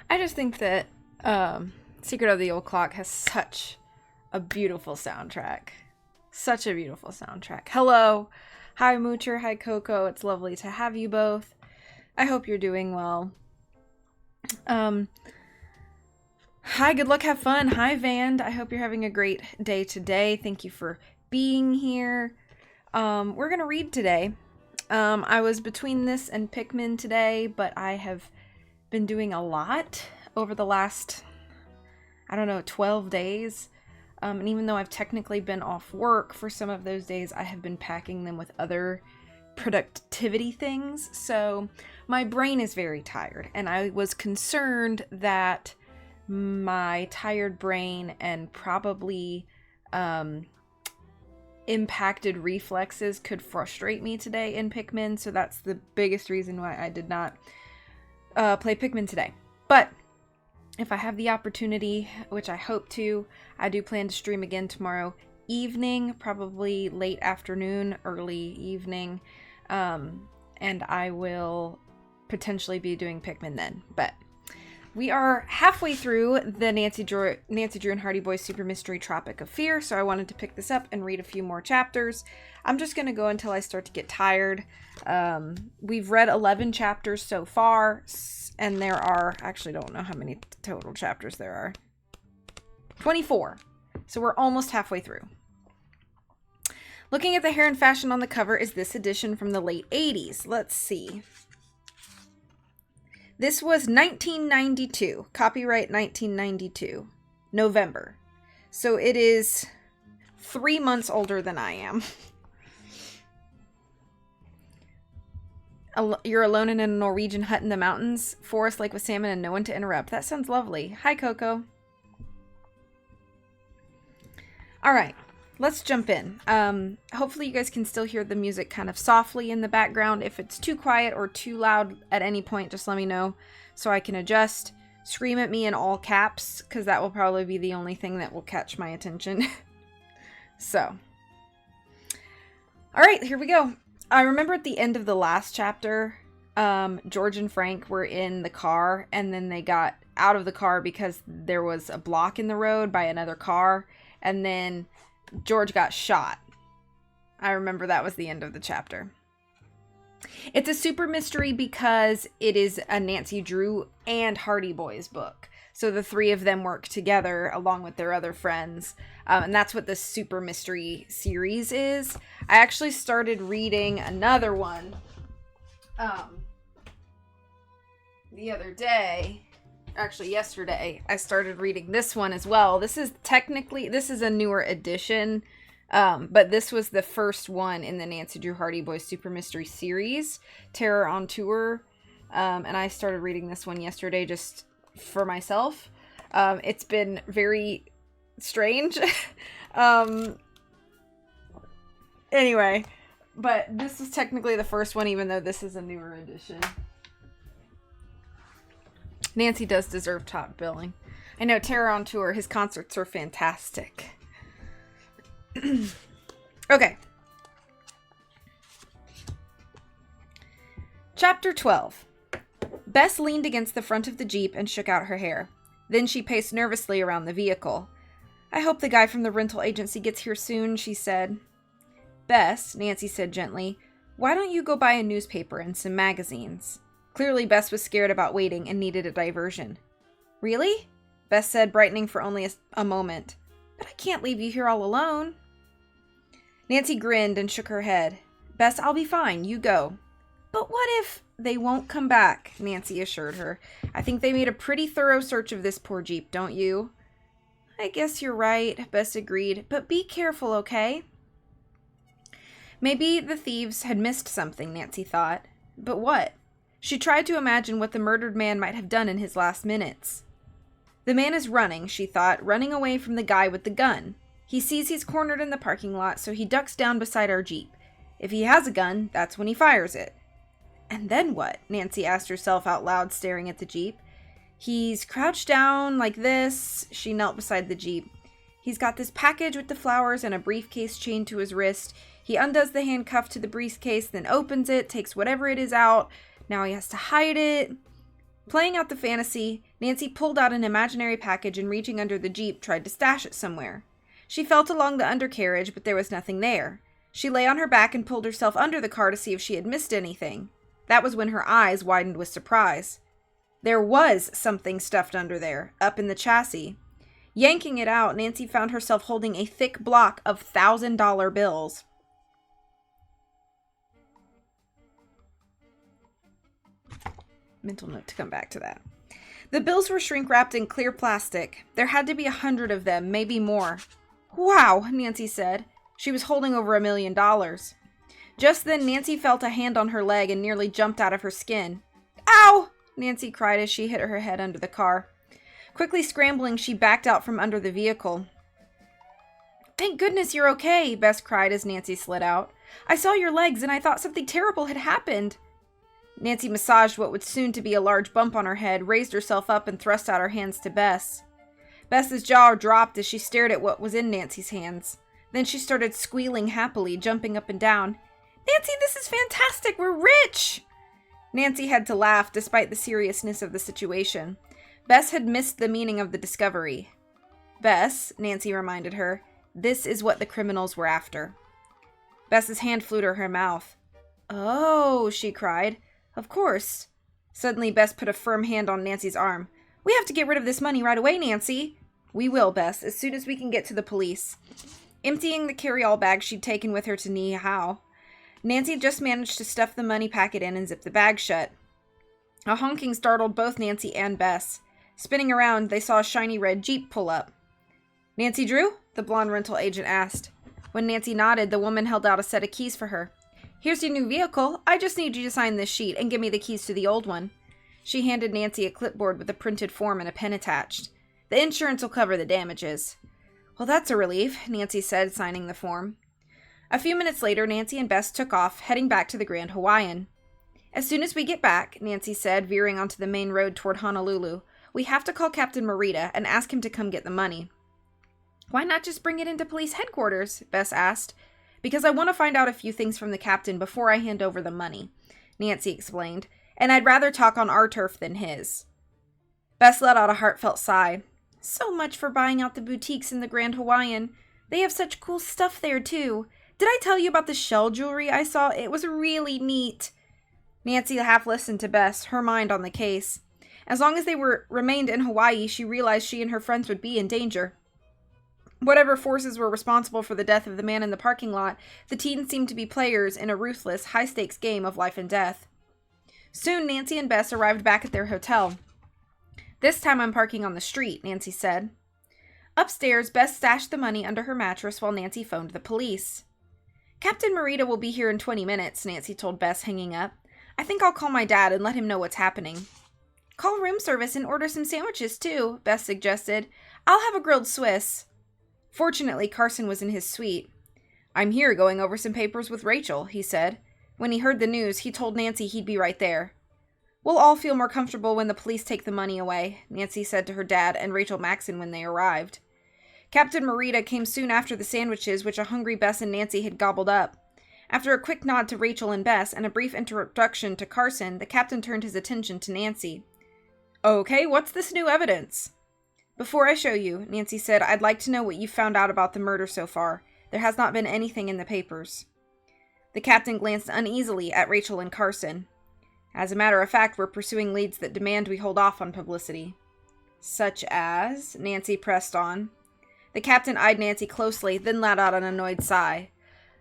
I just think that Secret of the Old Clock has such a beautiful soundtrack. Such a beautiful soundtrack. Hello. Hi, Moocher. Hi, Coco. It's lovely to have you both. I hope you're doing well. Hi, good luck, have fun. Hi, Vand. I hope you're having a great day today. Thank you for being here. We're going to read today. I was between this and Pikmin today, but I have been doing a lot over the last, 12 days. And even though I've technically been off work for some of those days, I have been packing them with other productivity things. So my brain is very tired, and I was concerned that my tired brain and probably impacted reflexes could frustrate me today in Pikmin. So that's the biggest reason why I did not play Pikmin today. But if I have the opportunity, which I hope to, I do plan to stream again tomorrow evening, probably late afternoon, early evening. And I will potentially be doing Pikmin then. But we are halfway through the Nancy Drew and Hardy Boys Super Mystery Tropic of Fear, so I wanted to pick this up and read a few more chapters. I'm just going to go until I start to get tired. We've read 11 chapters so far, and there are, actually don't know how many total chapters there are. 24. So we're almost halfway through. Looking at the hair and fashion on the cover is this edition from the late 80s. Let's see. This was 1992. Copyright 1992. November. So it is 3 months older than I am. You're alone in a Norwegian hut in the mountains, forest lake with salmon and no one to interrupt. That sounds lovely. Hi, Coco. All right, let's jump in. Hopefully you guys can still hear the music kind of softly in the background. If it's too quiet or too loud at any point, just let me know so I can adjust. Scream at me in all caps, because that will probably be the only thing that will catch my attention. So, all right, here we go. I remember at the end of the last chapter, George and Frank were in the car, and then they got out of the car because there was a block in the road by another car, and then George got shot. I remember that was the end of the chapter. It's a super mystery because it is a Nancy Drew and Hardy Boys book. So the three of them work together along with their other friends. And that's what the super mystery series is. I actually started reading another one the other day. Actually, yesterday, I started reading this one as well. This is a newer edition. But this was the first one in the Nancy Drew Hardy Boys Super Mystery series, Terror on Tour. And I started reading this one yesterday just for myself. It's been very strange. Anyway, but this is technically the first one, even though this is a newer edition. Nancy does deserve top billing. I know, Terror on Tour, his concerts are fantastic. Okay. Chapter 12. Bess leaned against the front of the Jeep and shook out her hair. Then she paced nervously around the vehicle. I hope the guy from the rental agency gets here soon, she said. Bess, Nancy said gently, why don't you go buy a newspaper and some magazines? Clearly, Bess was scared about waiting and needed a diversion. Really? Bess said, brightening for only a moment. But I can't leave you here all alone. Nancy grinned and shook her head. Bess, I'll be fine. You go. But what if... They won't come back, Nancy assured her. I think they made a pretty thorough search of this poor Jeep, don't you? I guess you're right, Bess agreed. But be careful, okay? Maybe the thieves had missed something, Nancy thought. But what? She tried to imagine what the murdered man might have done in his last minutes. The man is running, she thought, running away from the guy with the gun. He sees he's cornered in the parking lot, so he ducks down beside our Jeep. If he has a gun, that's when he fires it. And then what? Nancy asked herself out loud, staring at the Jeep. He's crouched down like this. She knelt beside the Jeep. He's got this package with the flowers and a briefcase chained to his wrist. He undoes the handcuff to the briefcase, then opens it, takes whatever it is out. Now he has to hide it. Playing out the fantasy, Nancy pulled out an imaginary package and reaching under the Jeep tried to stash it somewhere. She felt along the undercarriage, but there was nothing there. She lay on her back and pulled herself under the car to see if she had missed anything. That was when her eyes widened with surprise. There was something stuffed under there, up in the chassis. Yanking it out, Nancy found herself holding a thick block of $1,000 bills. Mental note to come back to that. The bills were shrink-wrapped in clear plastic. There had to be 100 of them, maybe more. Wow, Nancy said. She was holding over $1 million. Just then, Nancy felt a hand on her leg and nearly jumped out of her skin. Ow! Nancy cried as she hit her head under the car. Quickly scrambling, she backed out from under the vehicle. Thank goodness you're okay, Bess cried as Nancy slid out. I saw your legs and I thought something terrible had happened. Nancy massaged what would soon to be a large bump on her head, raised herself up, and thrust out her hands to Bess. Bess's jaw dropped as she stared at what was in Nancy's hands. Then she started squealing happily, jumping up and down. Nancy, this is fantastic! We're rich! Nancy had to laugh, despite the seriousness of the situation. Bess had missed the meaning of the discovery. Bess, Nancy reminded her, this is what the criminals were after. Bess's hand flew to her mouth. Oh, she cried. Of course. Suddenly, Bess put a firm hand on Nancy's arm. We have to get rid of this money right away, Nancy. We will, Bess, as soon as we can get to the police. Emptying the carry-all bag she'd taken with her to Niihau, Nancy just managed to stuff the money packet in and zip the bag shut. A honking startled both Nancy and Bess. Spinning around, they saw a shiny red Jeep pull up. Nancy Drew? The blonde rental agent asked. When Nancy nodded, the woman held out a set of keys for her. Here's your new vehicle. I just need you to sign this sheet and give me the keys to the old one. She handed Nancy a clipboard with a printed form and a pen attached. The insurance will cover the damages. Well, that's a relief, Nancy said, signing the form. A few minutes later, Nancy and Bess took off, heading back to the Grand Hawaiian. As soon as we get back, Nancy said, veering onto the main road toward Honolulu, we have to call Captain Morita and ask him to come get the money. Why not just bring it into police headquarters? Bess asked. Because I want to find out a few things from the captain before I hand over the money, Nancy explained, and I'd rather talk on our turf than his. Bess let out a heartfelt sigh. So much for buying out the boutiques in the Grand Hawaiian. They have such cool stuff there, too. Did I tell you about the shell jewelry I saw? It was really neat. Nancy half listened to Bess, her mind on the case. As long as they remained in Hawaii, she realized she and her friends would be in danger. Whatever forces were responsible for the death of the man in the parking lot, the teens seemed to be players in a ruthless, high-stakes game of life and death. Soon, Nancy and Bess arrived back at their hotel. This time I'm parking on the street, Nancy said. Upstairs, Bess stashed the money under her mattress while Nancy phoned the police. Captain Morita will be here in 20 minutes, Nancy told Bess, hanging up. I think I'll call my dad and let him know what's happening. Call room service and order some sandwiches, too, Bess suggested. I'll have a grilled Swiss. Fortunately, Carson was in his suite. I'm here going over some papers with Rachel, he said. When he heard the news, he told Nancy he'd be right there. We'll all feel more comfortable when the police take the money away, Nancy said to her dad and Rachel Maxon when they arrived. Captain Morita came soon after the sandwiches, which a hungry Bess and Nancy had gobbled up. After a quick nod to Rachel and Bess and a brief introduction to Carson, the captain turned his attention to Nancy. Okay, what's this new evidence? Before I show you, Nancy said, I'd like to know what you've found out about the murder so far. There has not been anything in the papers. The captain glanced uneasily at Rachel and Carson. As a matter of fact, we're pursuing leads that demand we hold off on publicity. Such as? Nancy pressed on. The captain eyed Nancy closely, then let out an annoyed sigh.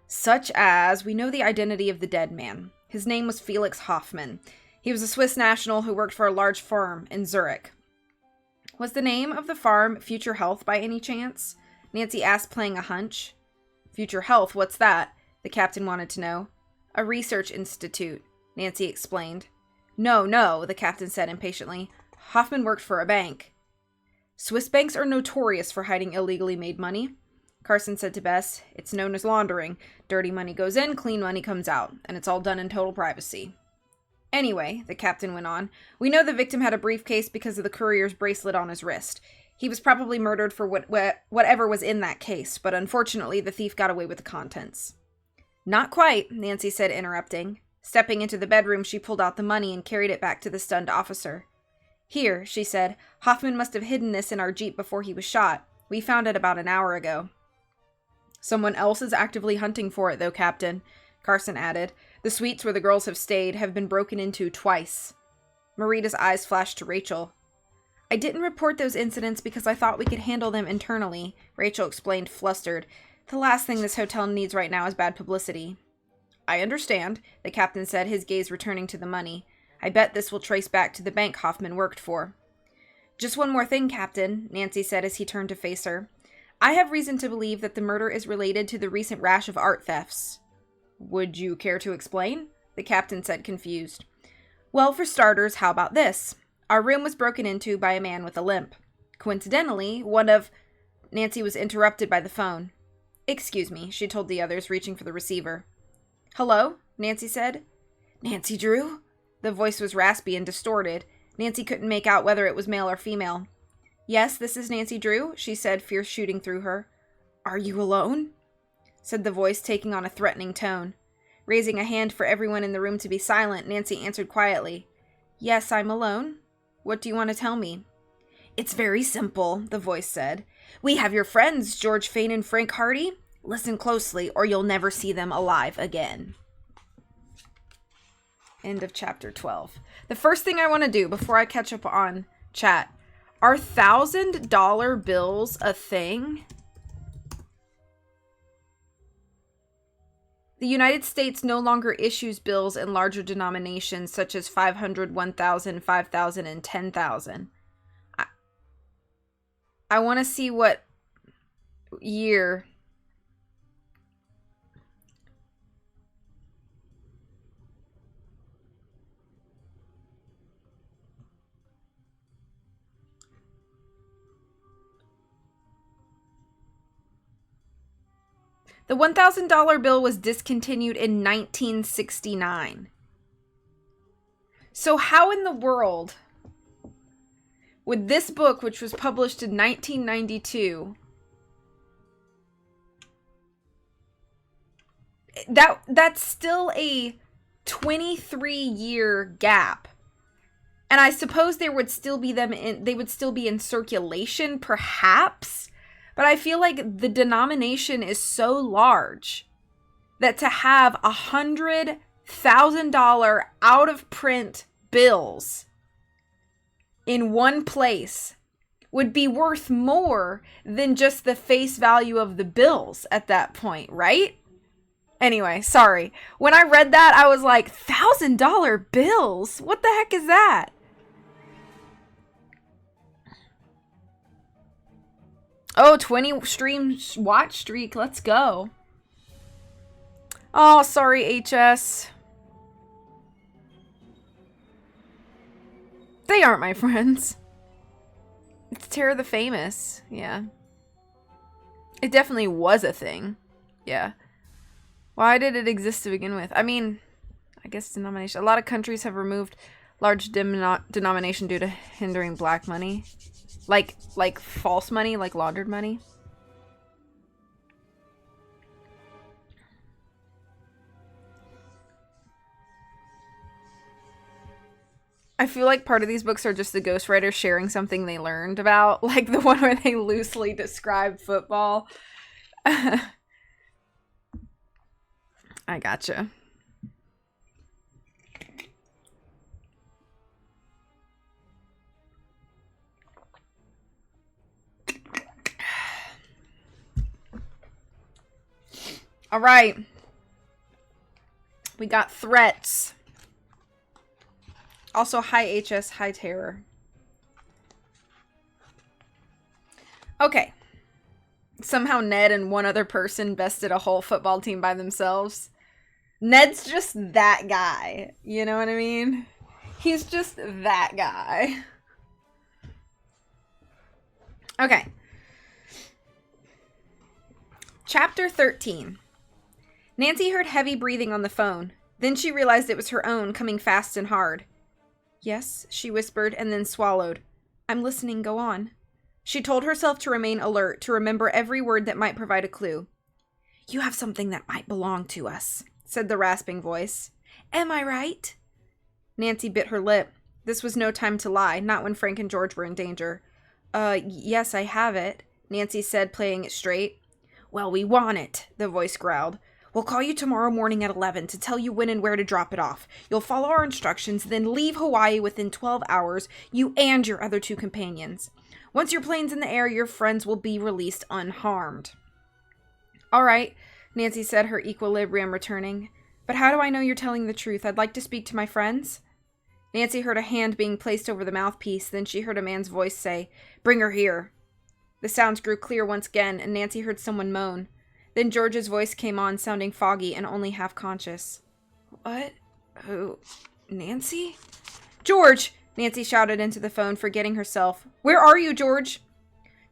Such as, we know the identity of the dead man. His name was Felix Hoffmann. He was a Swiss national who worked for a large firm in Zurich. Was the name of the farm Future Health by any chance? Nancy asked, playing a hunch. Future Health, what's that? The captain wanted to know. A research institute, Nancy explained. No, the captain said impatiently. Hoffmann worked for a bank. Swiss banks are notorious for hiding illegally made money, Carson said to Bess. It's known as laundering. Dirty money goes in, clean money comes out, and it's all done in total privacy. Anyway, the captain went on, we know the victim had a briefcase because of the courier's bracelet on his wrist. He was probably murdered for whatever was in that case, but unfortunately the thief got away with the contents. Not quite, Nancy said, interrupting. Stepping into the bedroom, she pulled out the money and carried it back to the stunned officer. Here, she said. Hoffman must have hidden this in our Jeep before he was shot. We found it about an hour ago. Someone else is actively hunting for it, though, Captain, Carson added. The suites where the girls have stayed have been broken into twice. Marita's eyes flashed to Rachel. I didn't report those incidents because I thought we could handle them internally, Rachel explained, flustered. The last thing this hotel needs right now is bad publicity. I understand, the captain said, his gaze returning to the money. I bet this will trace back to the bank Hoffman worked for. Just one more thing, Captain, Nancy said as he turned to face her. I have reason to believe that the murder is related to the recent rash of art thefts. Would you care to explain? The captain said, confused. Well, for starters, how about this? Our room was broken into by a man with a limp. Coincidentally, one of... Nancy was interrupted by the phone. Excuse me, she told the others, reaching for the receiver. Hello? Nancy said. Nancy Drew? The voice was raspy and distorted. Nancy couldn't make out whether it was male or female. Yes, this is Nancy Drew, she said, fear shooting through her. Are you alone? Said the voice, taking on a threatening tone. Raising a hand for everyone in the room to be silent, Nancy answered quietly. Yes, I'm alone. What do you want to tell me? It's very simple, the voice said. We have your friends, George Fane and Frank Hardy. Listen closely, or you'll never see them alive again. End of chapter 12. The first thing I want to do before I catch up on chat, are $1,000 bills a thing? The United States no longer issues bills in larger denominations such as 500, 1,000, 5,000, and 10,000. I want to see what year. The $1,000 bill was discontinued in 1969. So how in the world would this book, which was published in 1992, that's still a 23-year gap. And I suppose they would still be in circulation, perhaps. But I feel like the denomination is so large that to have $100,000 out of print bills in one place would be worth more than just the face value of the bills at that point, right? Anyway, sorry. When I read that, I was like, $1,000 bills? What the heck is that? Oh, 20 streams watch streak. Let's go. Oh, sorry, HS. They aren't my friends. It's Tara the Famous. Yeah. It definitely was a thing. Yeah. Why did it exist to begin with? I mean, I guess denomination. A lot of countries have removed large denomination due to hindering black money. Like false money, like laundered money. I feel like part of these books are just the ghostwriter sharing something they learned about, like the one where they loosely describe football. I gotcha. All right. We got threats. Also, hi HS, hi Terror. Okay. Somehow Ned and one other person bested a whole football team by themselves. Ned's just that guy. You know what I mean? He's just that guy. Okay. Chapter 13. Nancy heard heavy breathing on the phone. Then she realized it was her own, coming fast and hard. Yes, she whispered, and then swallowed. I'm listening, go on. She told herself to remain alert, to remember every word that might provide a clue. You have something that might belong to us, said the rasping voice. Am I right? Nancy bit her lip. This was no time to lie, not when Frank and George were in danger. Yes, I have it, Nancy said, playing it straight. Well, we want it, the voice growled. We'll call you tomorrow morning at 11 to tell you when and where to drop it off. You'll follow our instructions, then leave Hawaii within 12 hours, you and your other 2 companions. Once your plane's in the air, your friends will be released unharmed. All right, Nancy said, her equilibrium returning. But how do I know you're telling the truth? I'd like to speak to my friends. Nancy heard a hand being placed over the mouthpiece, then she heard a man's voice say, Bring her here. The sounds grew clear once again, and Nancy heard someone moan. Then George's voice came on, sounding foggy and only half-conscious. What? Who? Nancy? George! Nancy shouted into the phone, forgetting herself. Where are you, George?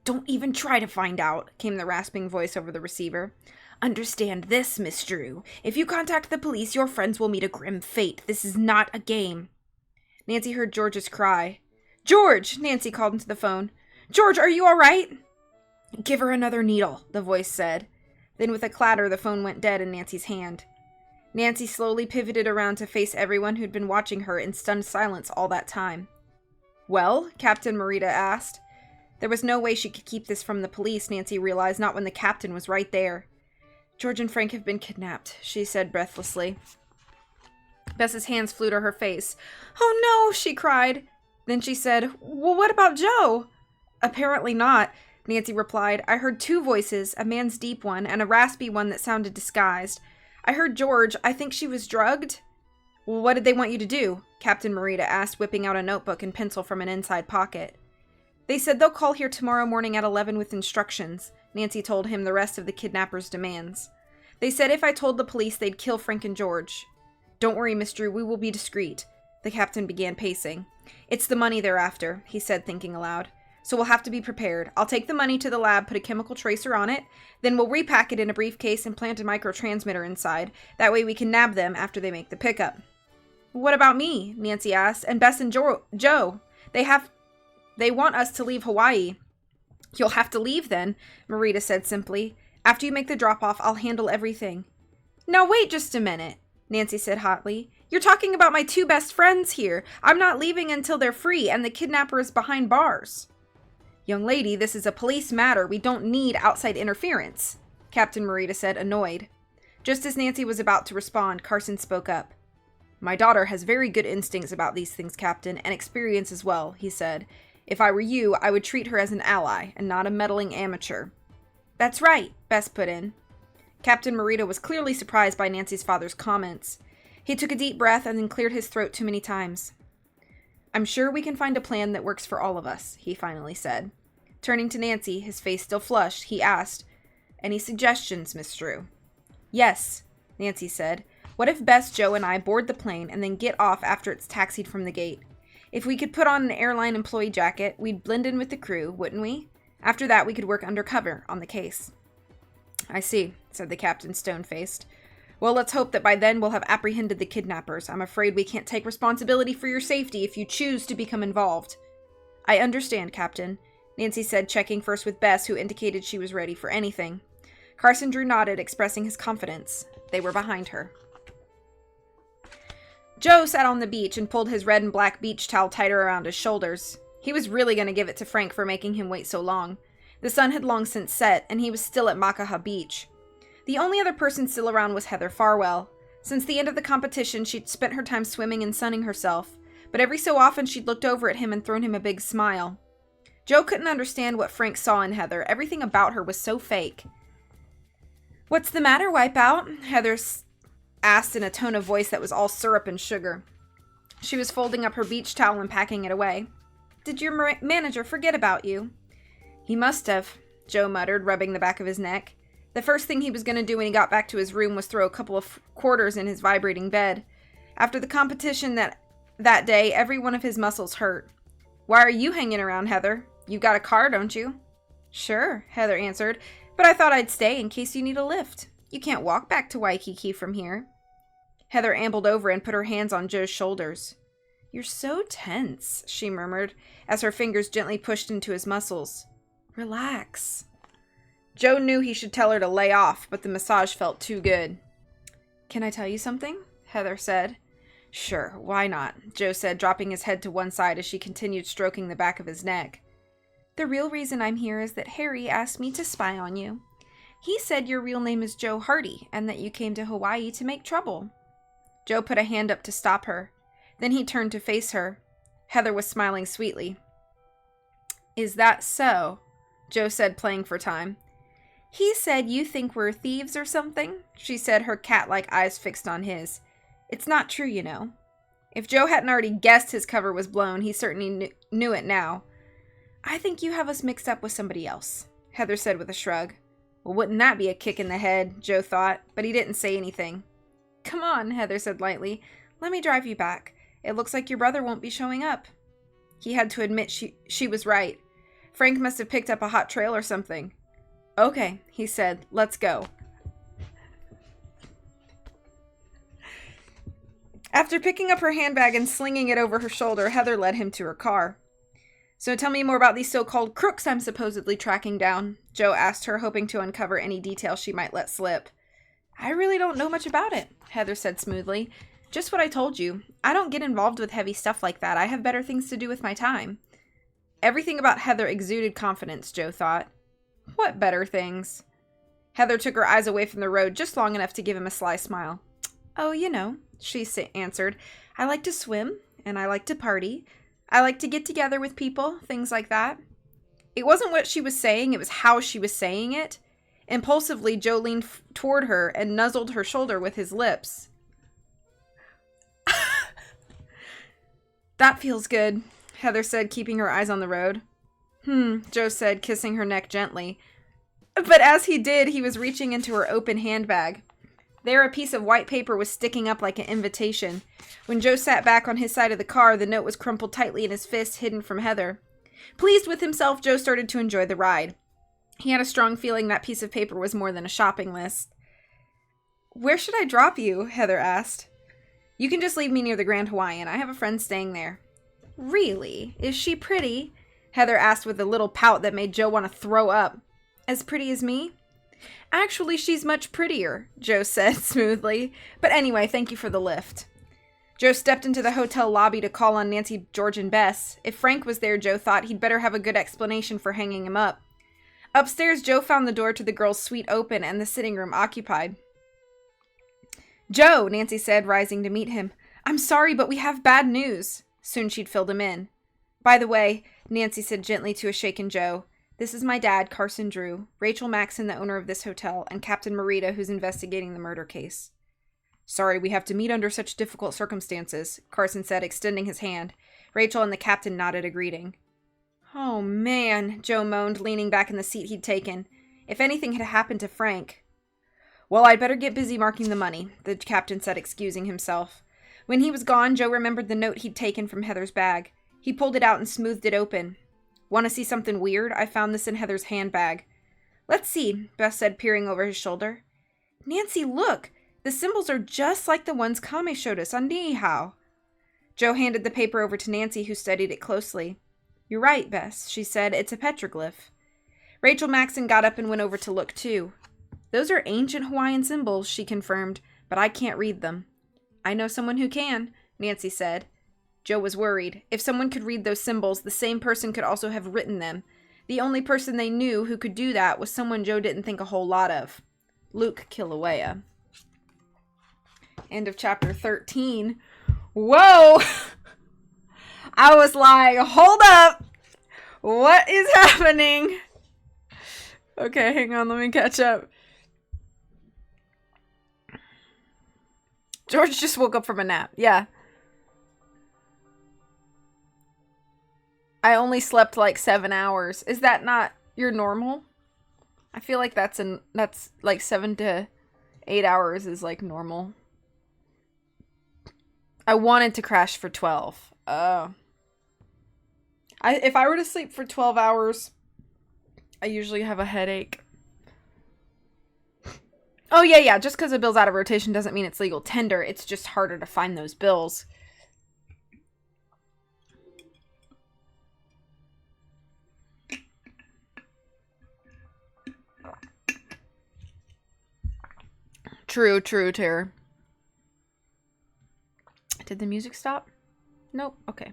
Don't even try to find out, came the rasping voice over the receiver. Understand this, Miss Drew. If you contact the police, your friends will meet a grim fate. This is not a game. Nancy heard George's cry. George! Nancy called into the phone. George, are you all right? Give her another needle, the voice said. Then with a clatter, the phone went dead in Nancy's hand. Nancy slowly pivoted around to face everyone who'd been watching her in stunned silence all that time. Well? Captain Morita asked. There was no way she could keep this from the police, Nancy realized, not when the captain was right there. George and Frank have been kidnapped, she said breathlessly. Bess's hands flew to her face. Oh no, she cried. Then she said, Well, what about Joe? Apparently not, Nancy replied. I heard 2 voices, a man's deep one and a raspy one that sounded disguised. I heard George. I think she was drugged. Well, what did they want you to do? Captain Morita asked, whipping out a notebook and pencil from an inside pocket. They said they'll call here tomorrow morning at 11 with instructions. Nancy told him the rest of the kidnappers' demands. They said if I told the police, they'd kill Frank and George. Don't worry, Miss Drew, we will be discreet. The captain began pacing. It's the money they're after, he said, thinking aloud. So we'll have to be prepared. I'll take the money to the lab, put a chemical tracer on it, then we'll repack it in a briefcase and plant a microtransmitter inside. That way we can nab them after they make the pickup. What about me? Nancy asked. And Bess and Joe. They want us to leave Hawaii. You'll have to leave then, Morita said simply. After you make the drop-off, I'll handle everything. Now wait just a minute, Nancy said hotly. You're talking about my 2 best friends here. I'm not leaving until they're free and the kidnapper is behind bars. Young lady, this is a police matter. We don't need outside interference, Captain Morita said, annoyed. Just as Nancy was about to respond, Carson spoke up. My daughter has very good instincts about these things, Captain, and experience as well, he said. If I were you, I would treat her as an ally and not a meddling amateur. That's right, Bess put in. Captain Morita was clearly surprised by Nancy's father's comments. He took a deep breath and then cleared his throat too many times. I'm sure we can find a plan that works for all of us, he finally said. Turning to Nancy, his face still flushed, he asked, Any suggestions, Miss Drew? Yes, Nancy said. What if Bess, Joe, and I board the plane and then get off after it's taxied from the gate? If we could put on an airline employee jacket, we'd blend in with the crew, wouldn't we? After that, we could work undercover on the case. I see, said the captain, stone-faced. Well, let's hope that by then we'll have apprehended the kidnappers. I'm afraid we can't take responsibility for your safety if you choose to become involved. I understand, Captain, Nancy said, checking first with Bess, who indicated she was ready for anything. Carson Drew nodded, expressing his confidence. They were behind her. Joe sat on the beach and pulled his red and black beach towel tighter around his shoulders. He was really going to give it to Frank for making him wait so long. The sun had long since set, and he was still at Makaha Beach. The only other person still around was Heather Farwell. Since the end of the competition, she'd spent her time swimming and sunning herself, but every so often she'd looked over at him and thrown him a big smile. Joe couldn't understand what Frank saw in Heather. Everything about her was so fake. What's the matter, Wipeout? Heather asked in a tone of voice that was all syrup and sugar. She was folding up her beach towel and packing it away. Did your manager forget about you? He must have, Joe muttered, rubbing the back of his neck. The first thing he was going to do when he got back to his room was throw a couple of quarters in his vibrating bed. After the competition that day, every one of his muscles hurt. Why are you hanging around, Heather? You've got a car, don't you? Sure, Heather answered, but I thought I'd stay in case you need a lift. You can't walk back to Waikiki from here. Heather ambled over and put her hands on Joe's shoulders. You're so tense, she murmured, as her fingers gently pushed into his muscles. Relax. Joe knew he should tell her to lay off, but the massage felt too good. Can I tell you something? Heather said. Sure, why not? Joe said, dropping his head to one side as she continued stroking the back of his neck. The real reason I'm here is that Harry asked me to spy on you. He said your real name is Joe Hardy and that you came to Hawaii to make trouble. Joe put a hand up to stop her. Then he turned to face her. Heather was smiling sweetly. Is that so? Joe said, playing for time. He said you think we're thieves or something, she said, her cat-like eyes fixed on his. It's not true, you know. If Joe hadn't already guessed his cover was blown, he certainly knew it now. I think you have us mixed up with somebody else, Heather said with a shrug. Well, wouldn't that be a kick in the head, Joe thought, but he didn't say anything. Come on, Heather said lightly. Let me drive you back. It looks like your brother won't be showing up. He had to admit she was right. Frank must have picked up a hot trail or something. Okay, he said. Let's go. After picking up her handbag and slinging it over her shoulder, Heather led him to her car. So tell me more about these so-called crooks I'm supposedly tracking down, Joe asked her, hoping to uncover any detail she might let slip. I really don't know much about it, Heather said smoothly. Just what I told you. I don't get involved with heavy stuff like that. I have better things to do with my time. Everything about Heather exuded confidence, Joe thought. What better things? Heather took her eyes away from the road just long enough to give him a sly smile. Oh, you know, she answered. I like to swim, and I like to party. I like to get together with people, things like that. It wasn't what she was saying, it was how she was saying it. Impulsively, Joe leaned toward her and nuzzled her shoulder with his lips. That feels good, Heather said, keeping her eyes on the road. Joe said, kissing her neck gently. But as he did, he was reaching into her open handbag. There, a piece of white paper was sticking up like an invitation. When Joe sat back on his side of the car, the note was crumpled tightly in his fist, hidden from Heather. Pleased with himself, Joe started to enjoy the ride. He had a strong feeling that piece of paper was more than a shopping list. Where should I drop you? Heather asked. You can just leave me near the Grand Hawaiian. I have a friend staying there. Really? Is she pretty? Heather asked with a little pout that made Joe want to throw up. As pretty as me? Actually, she's much prettier, Joe said smoothly. But anyway, thank you for the lift. Joe stepped into the hotel lobby to call on Nancy, George, and Bess. If Frank was there, Joe thought he'd better have a good explanation for hanging him up. Upstairs, Joe found the door to the girls' suite open and the sitting room occupied. Joe, Nancy said, rising to meet him. I'm sorry, but we have bad news. Soon she'd filled him in. By the way, Nancy said gently to a shaken Joe, this is my dad, Carson Drew, Rachel Maxon, the owner of this hotel, and Captain Marita, who's investigating the murder case. Sorry we have to meet under such difficult circumstances, Carson said, extending his hand. Rachel and the captain nodded a greeting. Oh, man, Joe moaned, leaning back in the seat he'd taken. If anything had happened to Frank. Well, I'd better get busy marking the money, the captain said, excusing himself. When he was gone, Joe remembered the note he'd taken from Heather's bag. He pulled it out and smoothed it open. Want to see something weird? I found this in Heather's handbag. Let's see, Bess said, peering over his shoulder. Nancy, look! The symbols are just like the ones Kame showed us on Niihau. Joe handed the paper over to Nancy, who studied it closely. You're right, Bess, she said. It's a petroglyph. Rachel Maxon got up and went over to look, too. Those are ancient Hawaiian symbols, she confirmed, but I can't read them. I know someone who can, Nancy said. Joe was worried. If someone could read those symbols, the same person could also have written them. The only person they knew who could do that was someone Joe didn't think a whole lot of. Luke Kilauea. End of chapter 13. Whoa! I was like, hold up! What is happening? Okay, hang on, let me catch up. George just woke up from a nap. Yeah. I only slept like 7 hours. Is that not your normal? I feel like that's like 7 to 8 hours is like normal. I wanted to crash for 12. If I were to sleep for 12 hours, I usually have a headache. Oh, yeah. Just because a bill's out of rotation doesn't mean it's legal tender. It's just harder to find those bills. True, Tara. Did the music stop? Nope. Okay.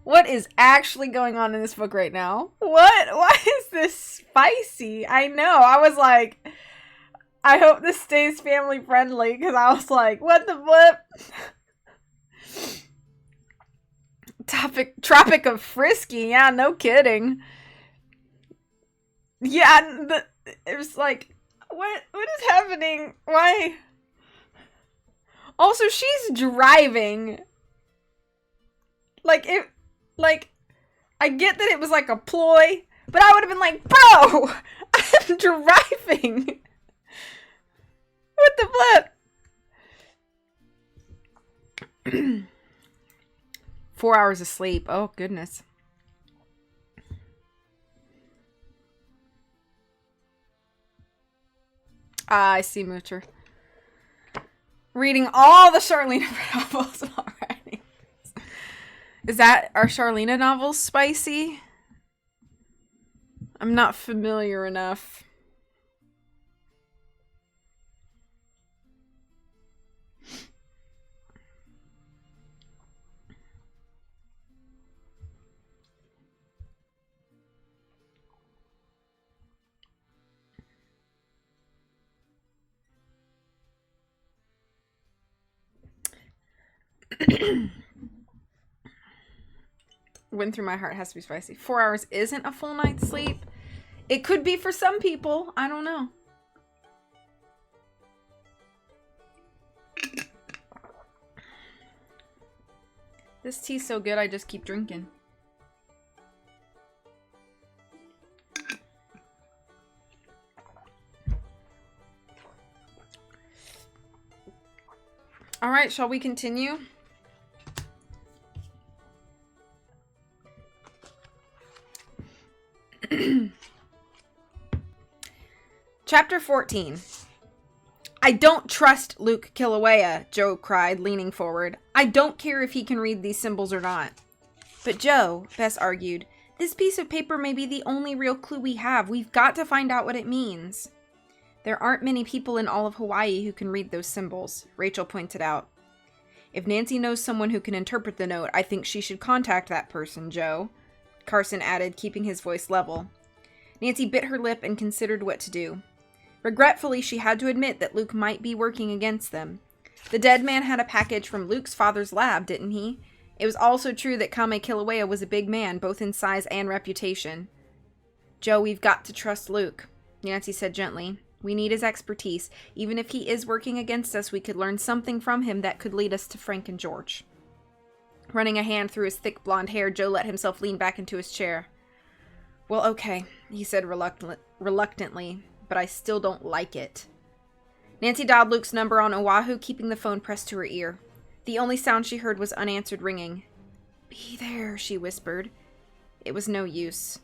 What is actually going on in this book right now? What? Why is this spicy? I know. I was like, I hope this stays family friendly, because I was like, what the flip? Tropic of Frisky. Yeah, no kidding. Yeah, it was like, what is happening? Why? Also, she's driving. I get that it was like a ploy, but I would have been like, bro, I'm driving. What the flip? 4 hours of sleep. Oh, goodness. I see, Moocher. Reading all the Charlene novels already. Are Charlene novels spicy? I'm not familiar enough. Went through my heart has to be spicy. 4 hours isn't a full night's sleep. It could be for some people. I don't know. This tea's so good, I just keep drinking. All right, shall we continue? Chapter 14. I don't trust Luke Kilauea, Joe cried, leaning forward. I don't care if he can read these symbols or not. But Joe, Bess argued, this piece of paper may be the only real clue we have. We've got to find out what it means. There aren't many people in all of Hawaii who can read those symbols, Rachel pointed out. If Nancy knows someone who can interpret the note, I think she should contact that person, Joe, Carson added, keeping his voice level. Nancy bit her lip and considered what to do. Regretfully, she had to admit that Luke might be working against them. The dead man had a package from Luke's father's lab, didn't he? It was also true that Kame Kilauea was a big man, both in size and reputation. Joe, we've got to trust Luke, Nancy said gently. We need his expertise. Even if he is working against us, we could learn something from him that could lead us to Frank and George. Running a hand through his thick blonde hair, Joe let himself lean back into his chair. Well, okay, he said reluctantly, but I still don't like it. Nancy dialed Luke's number on Oahu, keeping the phone pressed to her ear. The only sound she heard was unanswered ringing. Be there, she whispered. It was no use.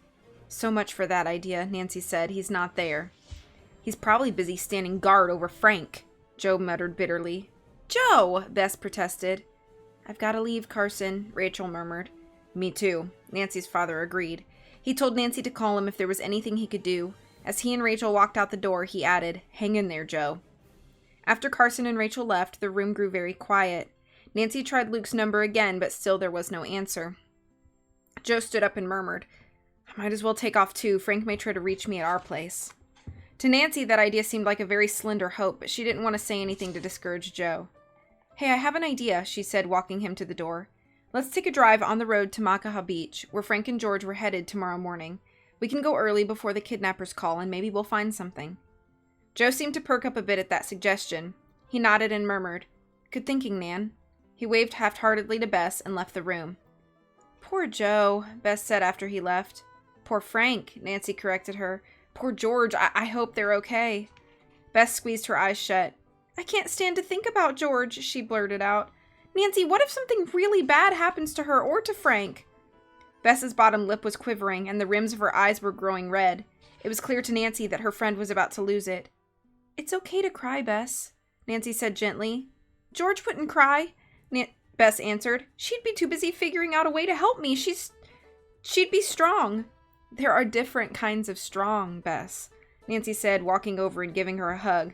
So much for that idea, Nancy said. He's not there. He's probably busy standing guard over Frank, Joe muttered bitterly. Joe, Bess protested. I've got to leave, Carson, Rachel murmured. Me too, Nancy's father agreed. He told Nancy to call him if there was anything he could do. As he and Rachel walked out the door, he added, Hang in there, Joe. After Carson and Rachel left, the room grew very quiet. Nancy tried Luke's number again, but still there was no answer. Joe stood up and murmured, I might as well take off too. Frank may try to reach me at our place. To Nancy, that idea seemed like a very slender hope, but she didn't want to say anything to discourage Joe. Hey, I have an idea, she said, walking him to the door. Let's take a drive on the road to Makaha Beach, where Frank and George were headed tomorrow morning. We can go early before the kidnappers call, and maybe we'll find something. Joe seemed to perk up a bit at that suggestion. He nodded and murmured, Good thinking, Nan. He waved half-heartedly to Bess and left the room. Poor Joe, Bess said after he left. Poor Frank, Nancy corrected her. Poor George, I hope they're okay. Bess squeezed her eyes shut. I can't stand to think about George, she blurted out. Nancy, what if something really bad happens to her or to Frank? Bess's bottom lip was quivering, and the rims of her eyes were growing red. It was clear to Nancy that her friend was about to lose it. It's okay to cry, Bess, Nancy said gently. George wouldn't cry, Bess answered. She'd be too busy figuring out a way to help me. She'd be strong. There are different kinds of strong, Bess, Nancy said, walking over and giving her a hug.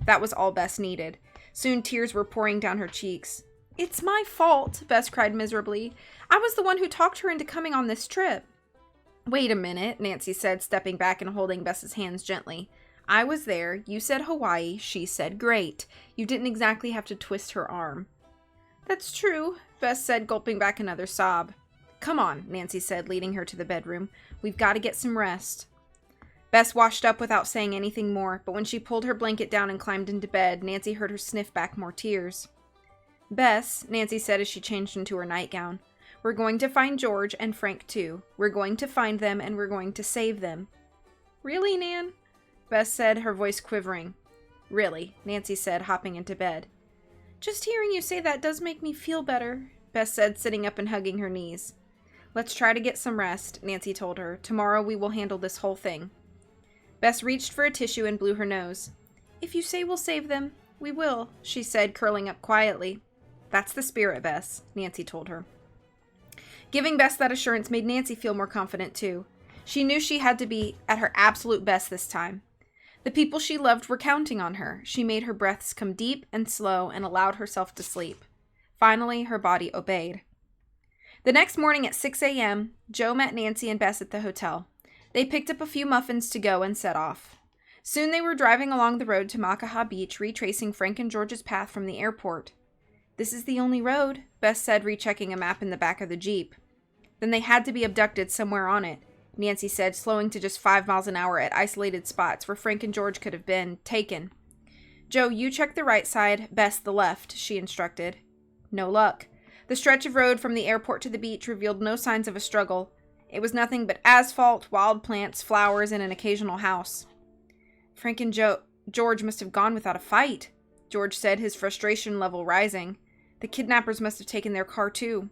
That was all Bess needed. Soon tears were pouring down her cheeks. "It's my fault," Bess cried miserably. "I was the one who talked her into coming on this trip." "Wait a minute," Nancy said, stepping back and holding Bess's hands gently. "I was there. You said Hawaii. She said great. You didn't exactly have to twist her arm." "That's true," Bess said, gulping back another sob. "Come on," Nancy said, leading her to the bedroom. "We've got to get some rest." Bess washed up without saying anything more, but when she pulled her blanket down and climbed into bed, Nancy heard her sniff back more tears. "Bess," Nancy said as she changed into her nightgown, "we're going to find George and Frank too. We're going to find them and we're going to save them." "Really, Nan?" Bess said, her voice quivering. "Really," Nancy said, hopping into bed. "Just hearing you say that does make me feel better," Bess said, sitting up and hugging her knees. "Let's try to get some rest," Nancy told her. "Tomorrow we will handle this whole thing." Bess reached for a tissue and blew her nose. "If you say we'll save them, we will," she said, curling up quietly. "That's the spirit, Bess," Nancy told her. Giving Bess that assurance made Nancy feel more confident, too. She knew she had to be at her absolute best this time. The people she loved were counting on her. She made her breaths come deep and slow and allowed herself to sleep. Finally, her body obeyed. The next morning at 6 a.m., Joe met Nancy and Bess at the hotel. They picked up a few muffins to go and set off. Soon they were driving along the road to Makaha Beach, retracing Frank and George's path from the airport. "This is the only road," Bess said, rechecking a map in the back of the Jeep. "Then they had to be abducted somewhere on it," Nancy said, slowing to just 5 miles an hour at isolated spots where Frank and George could have been taken. "Joe, you check the right side, Bess the left," she instructed. No luck. The stretch of road from the airport to the beach revealed no signs of a struggle. It was nothing but asphalt, wild plants, flowers, and an occasional house. "Frank and George must have gone without a fight," George said, his frustration level rising. "The kidnappers must have taken their car, too."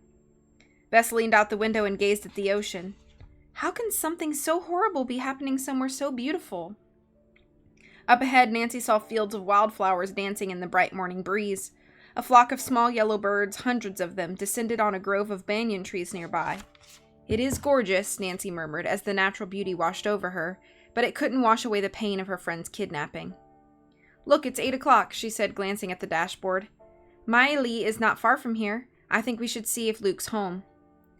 Bess leaned out the window and gazed at the ocean. How can something so horrible be happening somewhere so beautiful? Up ahead, Nancy saw fields of wildflowers dancing in the bright morning breeze. A flock of small yellow birds, hundreds of them, descended on a grove of banyan trees nearby. "It is gorgeous," Nancy murmured as the natural beauty washed over her, but it couldn't wash away the pain of her friend's kidnapping. "Look, it's 8 o'clock, she said, glancing at the dashboard. "Miley is not far from here. I think we should see if Luke's home."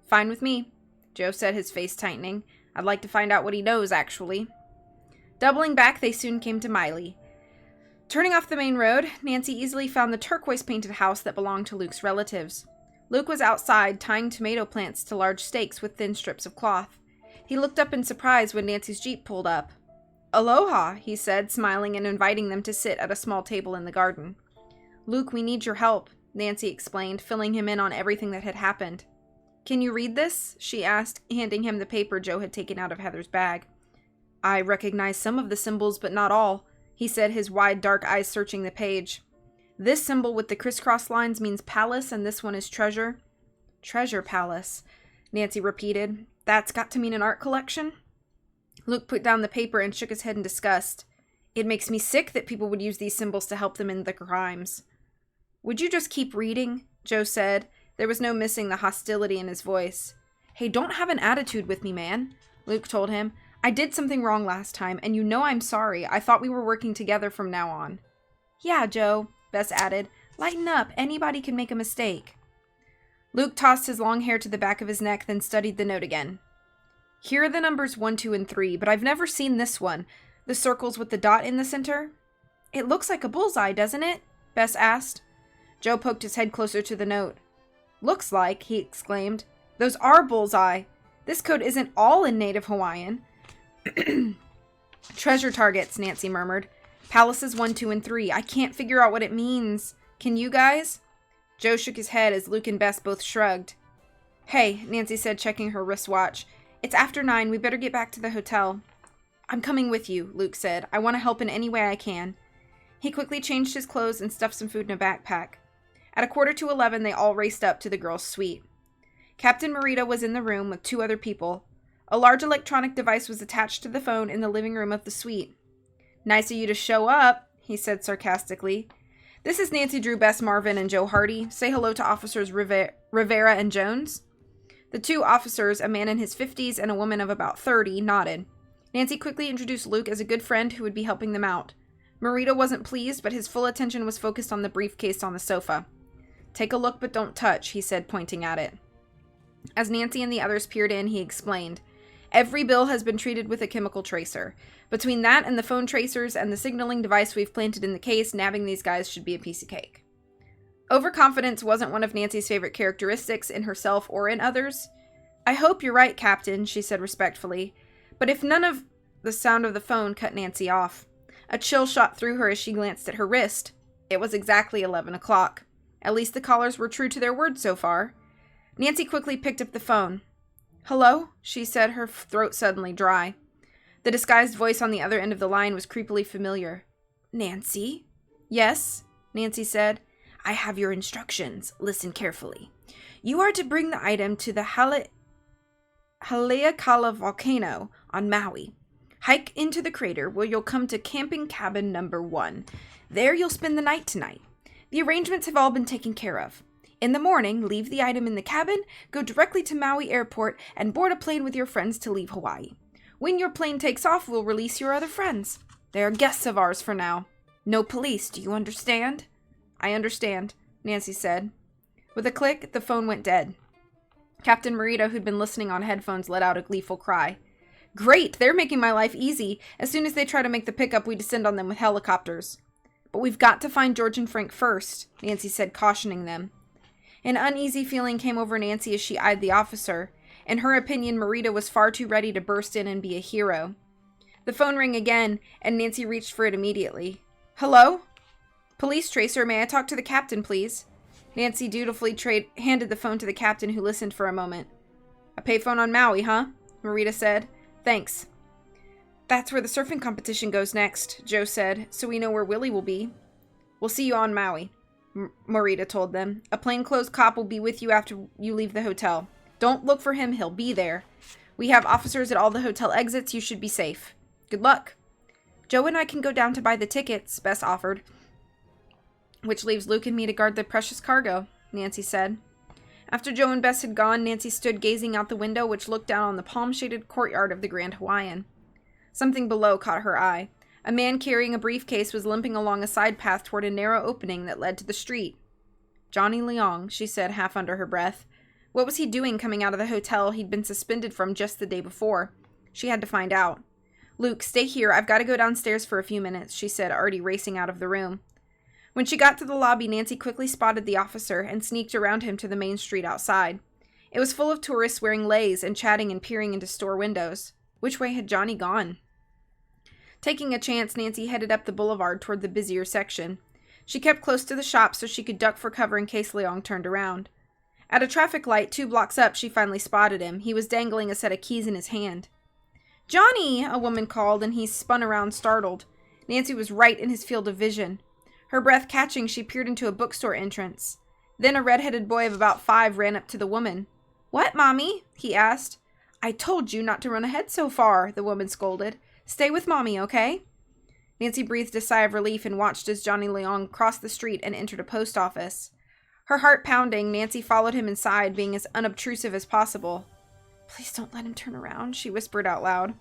"Fine with me," Joe said, his face tightening. "I'd like to find out what he knows, actually." Doubling back, they soon came to Miley. Turning off the main road, Nancy easily found the turquoise-painted house that belonged to Luke's relatives. Luke was outside, tying tomato plants to large stakes with thin strips of cloth. He looked up in surprise when Nancy's Jeep pulled up. "Aloha," he said, smiling and inviting them to sit at a small table in the garden. "Luke, we need your help," Nancy explained, filling him in on everything that had happened. "Can you read this?" she asked, handing him the paper Joe had taken out of Heather's bag. "I recognize some of the symbols, but not all," he said, his wide dark eyes searching the page. "This symbol with the crisscross lines means palace, and this one is treasure." "Treasure palace," Nancy repeated. "That's got to mean an art collection?" Luke put down the paper and shook his head in disgust. "It makes me sick that people would use these symbols to help them in the crimes." "Would you just keep reading?" Joe said. There was no missing the hostility in his voice. "Hey, don't have an attitude with me, man," Luke told him. "I did something wrong last time, and you know I'm sorry. I thought we were working together from now on." "Yeah, Joe," Bess added. "Lighten up. Anybody can make a mistake." Luke tossed his long hair to the back of his neck, then studied the note again. "Here are the numbers 1, 2, and 3, but I've never seen this one. The circles with the dot in the center." "It looks like a bullseye, doesn't it?" Bess asked. Joe poked his head closer to the note. "Looks like," he exclaimed. "Those are bullseye. This code isn't all in Native Hawaiian." "Treasure targets," Nancy murmured. "Palaces 1, 2, and 3. I can't figure out what it means. Can you guys?" Joe shook his head as Luke and Bess both shrugged. "Hey," Nancy said, checking her wristwatch. "It's after 9. We better get back to the hotel." "I'm coming with you," Luke said. "I want to help in any way I can." He quickly changed his clothes and stuffed some food in a backpack. At 11:15, they all raced up to the girls' suite. Captain Morita was in the room with 2 other people. A large electronic device was attached to the phone in the living room of the suite. "Nice of you to show up," he said sarcastically. "This is Nancy Drew, Bess Marvin, and Joe Hardy. Say hello to Officers Rivera and Jones." The 2 officers, a man in his 50s and a woman of about 30, nodded. Nancy quickly introduced Luke as a good friend who would be helping them out. Marita wasn't pleased, but his full attention was focused on the briefcase on the sofa. "Take a look, but don't touch," he said, pointing at it. As Nancy and the others peered in, he explained, "Every bill has been treated with a chemical tracer. Between that and the phone tracers and the signaling device we've planted in the case, nabbing these guys should be a piece of cake." Overconfidence wasn't one of Nancy's favorite characteristics in herself or in others. "I hope you're right, Captain," she said respectfully. "But if none of..." The sound of the phone cut Nancy off. A chill shot through her as she glanced at her wrist. It was exactly 11 o'clock. At least the callers were true to their word so far. Nancy quickly picked up the phone. "Hello?" she said, her throat suddenly dry. The disguised voice on the other end of the line was creepily familiar. "Nancy?" "Yes," Nancy said. "I have your instructions. Listen carefully. You are to bring the item to the Haleakala volcano on Maui. Hike into the crater where you'll come to camping cabin number 1. There you'll spend the night tonight. The arrangements have all been taken care of. In the morning, leave the item in the cabin, go directly to Maui Airport, and board a plane with your friends to leave Hawaii. When your plane takes off, we'll release your other friends. They are guests of ours for now. No police, do you understand?" "I understand," Nancy said. With a click, the phone went dead. Captain Marita, who'd been listening on headphones, let out a gleeful cry. "Great! They're making my life easy. As soon as they try to make the pickup, we descend on them with helicopters." "But we've got to find George and Frank first," Nancy said, cautioning them. An uneasy feeling came over Nancy as she eyed the officer. In her opinion, Marita was far too ready to burst in and be a hero. The phone rang again, and Nancy reached for it immediately. "Hello? Police tracer, may I talk to the captain, please?" Nancy dutifully handed the phone to the captain, who listened for a moment. "A payphone on Maui, huh?" Marita said. "Thanks." "That's where the surfing competition goes next," Joe said, "so we know where Willie will be." "We'll see you on Maui," Marita told them. "A plainclothes cop will be with you after you leave the hotel. Don't look for him, he'll be there. We have officers at all the hotel exits, you should be safe. Good luck." "Joe and I can go down to buy the tickets," Bess offered. "Which leaves Luke and me to guard the precious cargo," Nancy said. After Joe and Bess had gone, Nancy stood gazing out the window, which looked down on the palm-shaded courtyard of the Grand Hawaiian. Something below caught her eye. A man carrying a briefcase was limping along a side path toward a narrow opening that led to the street. "Johnny Leong," she said, half under her breath. What was he doing coming out of the hotel he'd been suspended from just the day before? She had to find out. "Luke, stay here. I've got to go downstairs for a few minutes," she said, already racing out of the room. When she got to the lobby, Nancy quickly spotted the officer and sneaked around him to the main street outside. It was full of tourists wearing leis and chatting and peering into store windows. Which way had Johnny gone? Taking a chance, Nancy headed up the boulevard toward the busier section. She kept close to the shop so she could duck for cover in case Leong turned around. At a traffic light 2 blocks up, she finally spotted him. He was dangling a set of keys in his hand. "Johnny!" a woman called, and he spun around, startled. Nancy was right in his field of vision. Her breath catching, she peered into a bookstore entrance. Then a red-headed boy of about 5 ran up to the woman. "What, Mommy?" he asked. "I told you not to run ahead so far," the woman scolded. "Stay with Mommy, okay?" Nancy breathed a sigh of relief and watched as Johnny Leong crossed the street and entered a post office. Her heart pounding, Nancy followed him inside, being as unobtrusive as possible. "Please don't let him turn around," she whispered out loud.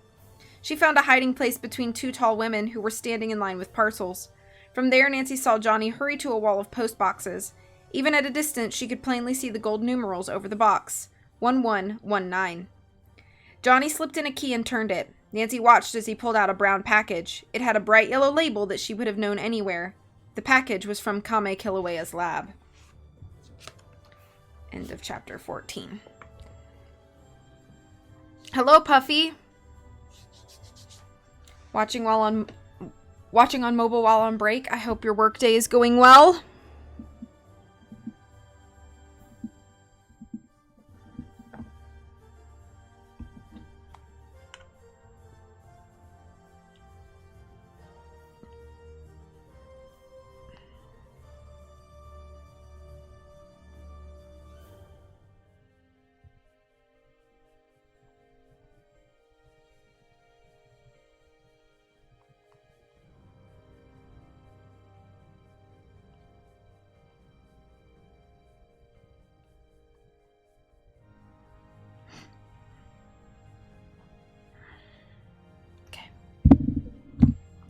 She found a hiding place between 2 tall women who were standing in line with parcels. From there, Nancy saw Johnny hurry to a wall of post boxes. Even at a distance, she could plainly see the gold numerals over the box. 1119. Johnny slipped in a key and turned it. Nancy watched as he pulled out a brown package. It had a bright yellow label that she would have known anywhere. The package was from Kame Kilauea's lab. End of chapter 14. "Hello, Puffy." Watching on mobile while on break. I hope your workday is going well.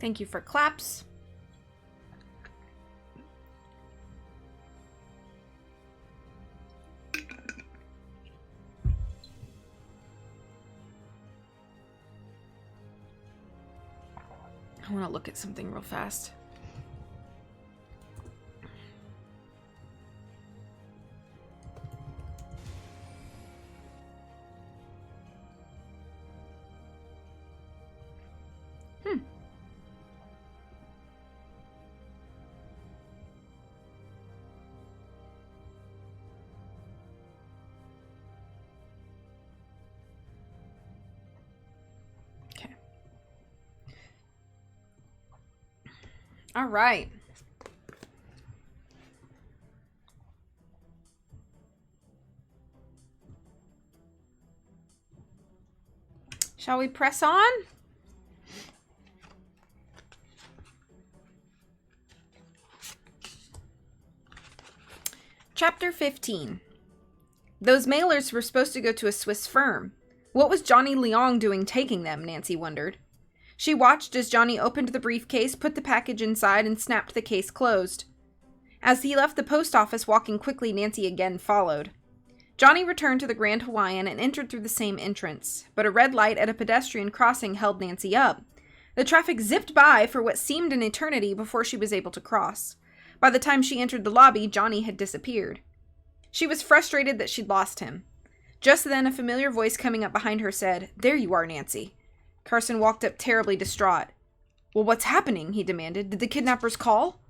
Thank you for claps. I want to look at something real fast. All right. Shall we press on? Chapter 15. Those mailers were supposed to go to a Swiss firm. What was Johnny Leong doing taking them, Nancy wondered. She watched as Johnny opened the briefcase, put the package inside, and snapped the case closed. As he left the post office walking quickly, Nancy again followed. Johnny returned to the Grand Hawaiian and entered through the same entrance, but a red light at a pedestrian crossing held Nancy up. The traffic zipped by for what seemed an eternity before she was able to cross. By the time she entered the lobby, Johnny had disappeared. She was frustrated that she'd lost him. Just then, a familiar voice coming up behind her said, "There you are, Nancy." Carson walked up terribly distraught. "Well, what's happening?" he demanded. "Did the kidnappers call?"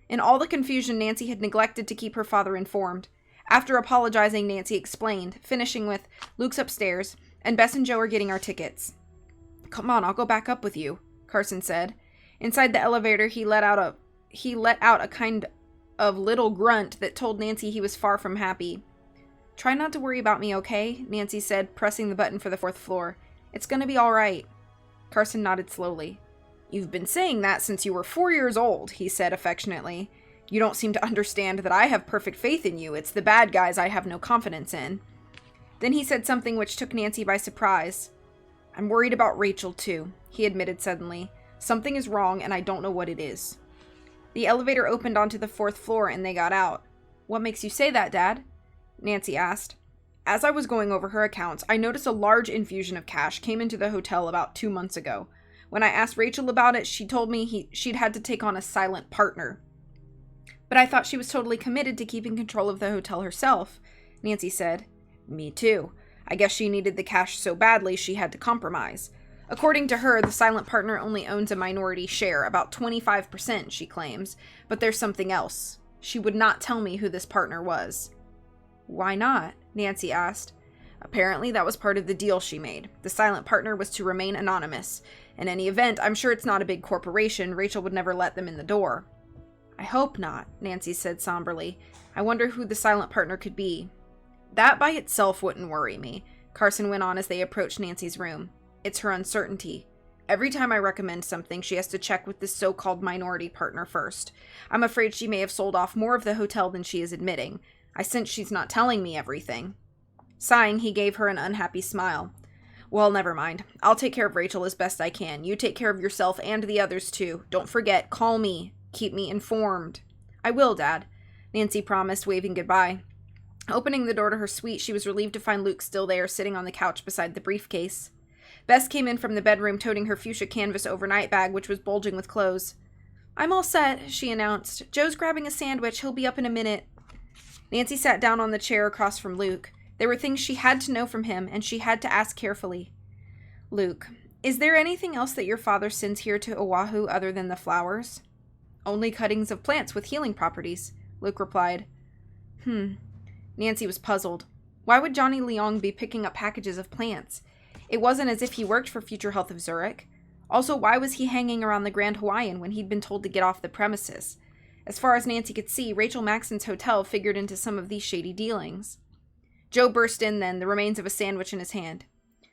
In all the confusion, Nancy had neglected to keep her father informed. After apologizing, Nancy explained, finishing with, "Luke's upstairs, and Bess and Joe are getting our tickets." "Come on, I'll go back up with you," Carson said. Inside the elevator, he let out a kind of little grunt that told Nancy he was far from happy. "Try not to worry about me, okay?" Nancy said, pressing the button for the 4th floor. "It's gonna be all right." Carson nodded slowly. "You've been saying that since you were 4 years old," he said affectionately. "You don't seem to understand that I have perfect faith in you. It's the bad guys I have no confidence in." Then he said something which took Nancy by surprise. "I'm worried about Rachel, too," he admitted suddenly. "Something is wrong, and I don't know what it is." The elevator opened onto the 4th floor, and they got out. "What makes you say that, Dad?" Nancy asked. "As I was going over her accounts, I noticed a large infusion of cash came into the hotel about 2 months ago. When I asked Rachel about it, she told me she'd had to take on a silent partner. But I thought she was totally committed to keeping control of the hotel herself," Nancy said. "Me too. I guess she needed the cash so badly she had to compromise. According to her, the silent partner only owns a minority share, about 25%, she claims. But there's something else. She would not tell me who this partner was." "Why not?" Nancy asked. "Apparently that was part of the deal she made. The silent partner was to remain anonymous. In any event, I'm sure it's not a big corporation. Rachel would never let them in the door." "I hope not," Nancy said somberly. "I wonder who the silent partner could be." "That by itself wouldn't worry me," Carson went on as they approached Nancy's room. "It's her uncertainty. Every time I recommend something, she has to check with this so-called minority partner first. I'm afraid she may have sold off more of the hotel than she is admitting. I sense she's not telling me everything." Sighing, he gave her an unhappy smile. "Well, never mind. I'll take care of Rachel as best I can. You take care of yourself and the others, too. Don't forget, call me. Keep me informed." "I will, Dad," Nancy promised, waving goodbye. Opening the door to her suite, she was relieved to find Luke still there, sitting on the couch beside the briefcase. Bess came in from the bedroom, toting her fuchsia canvas overnight bag, which was bulging with clothes. "I'm all set," she announced. "Joe's grabbing a sandwich. He'll be up in a minute." Nancy sat down on the chair across from Luke. There were things she had to know from him, and she had to ask carefully. "Luke, is there anything else that your father sends here to Oahu other than the flowers?" "Only cuttings of plants with healing properties," Luke replied. Nancy was puzzled. Why would Johnny Leong be picking up packages of plants? It wasn't as if he worked for Future Health of Zurich. Also, why was he hanging around the Grand Hawaiian when he'd been told to get off the premises? As far as Nancy could see, Rachel Maxon's hotel figured into some of these shady dealings. Joe burst in then, the remains of a sandwich in his hand.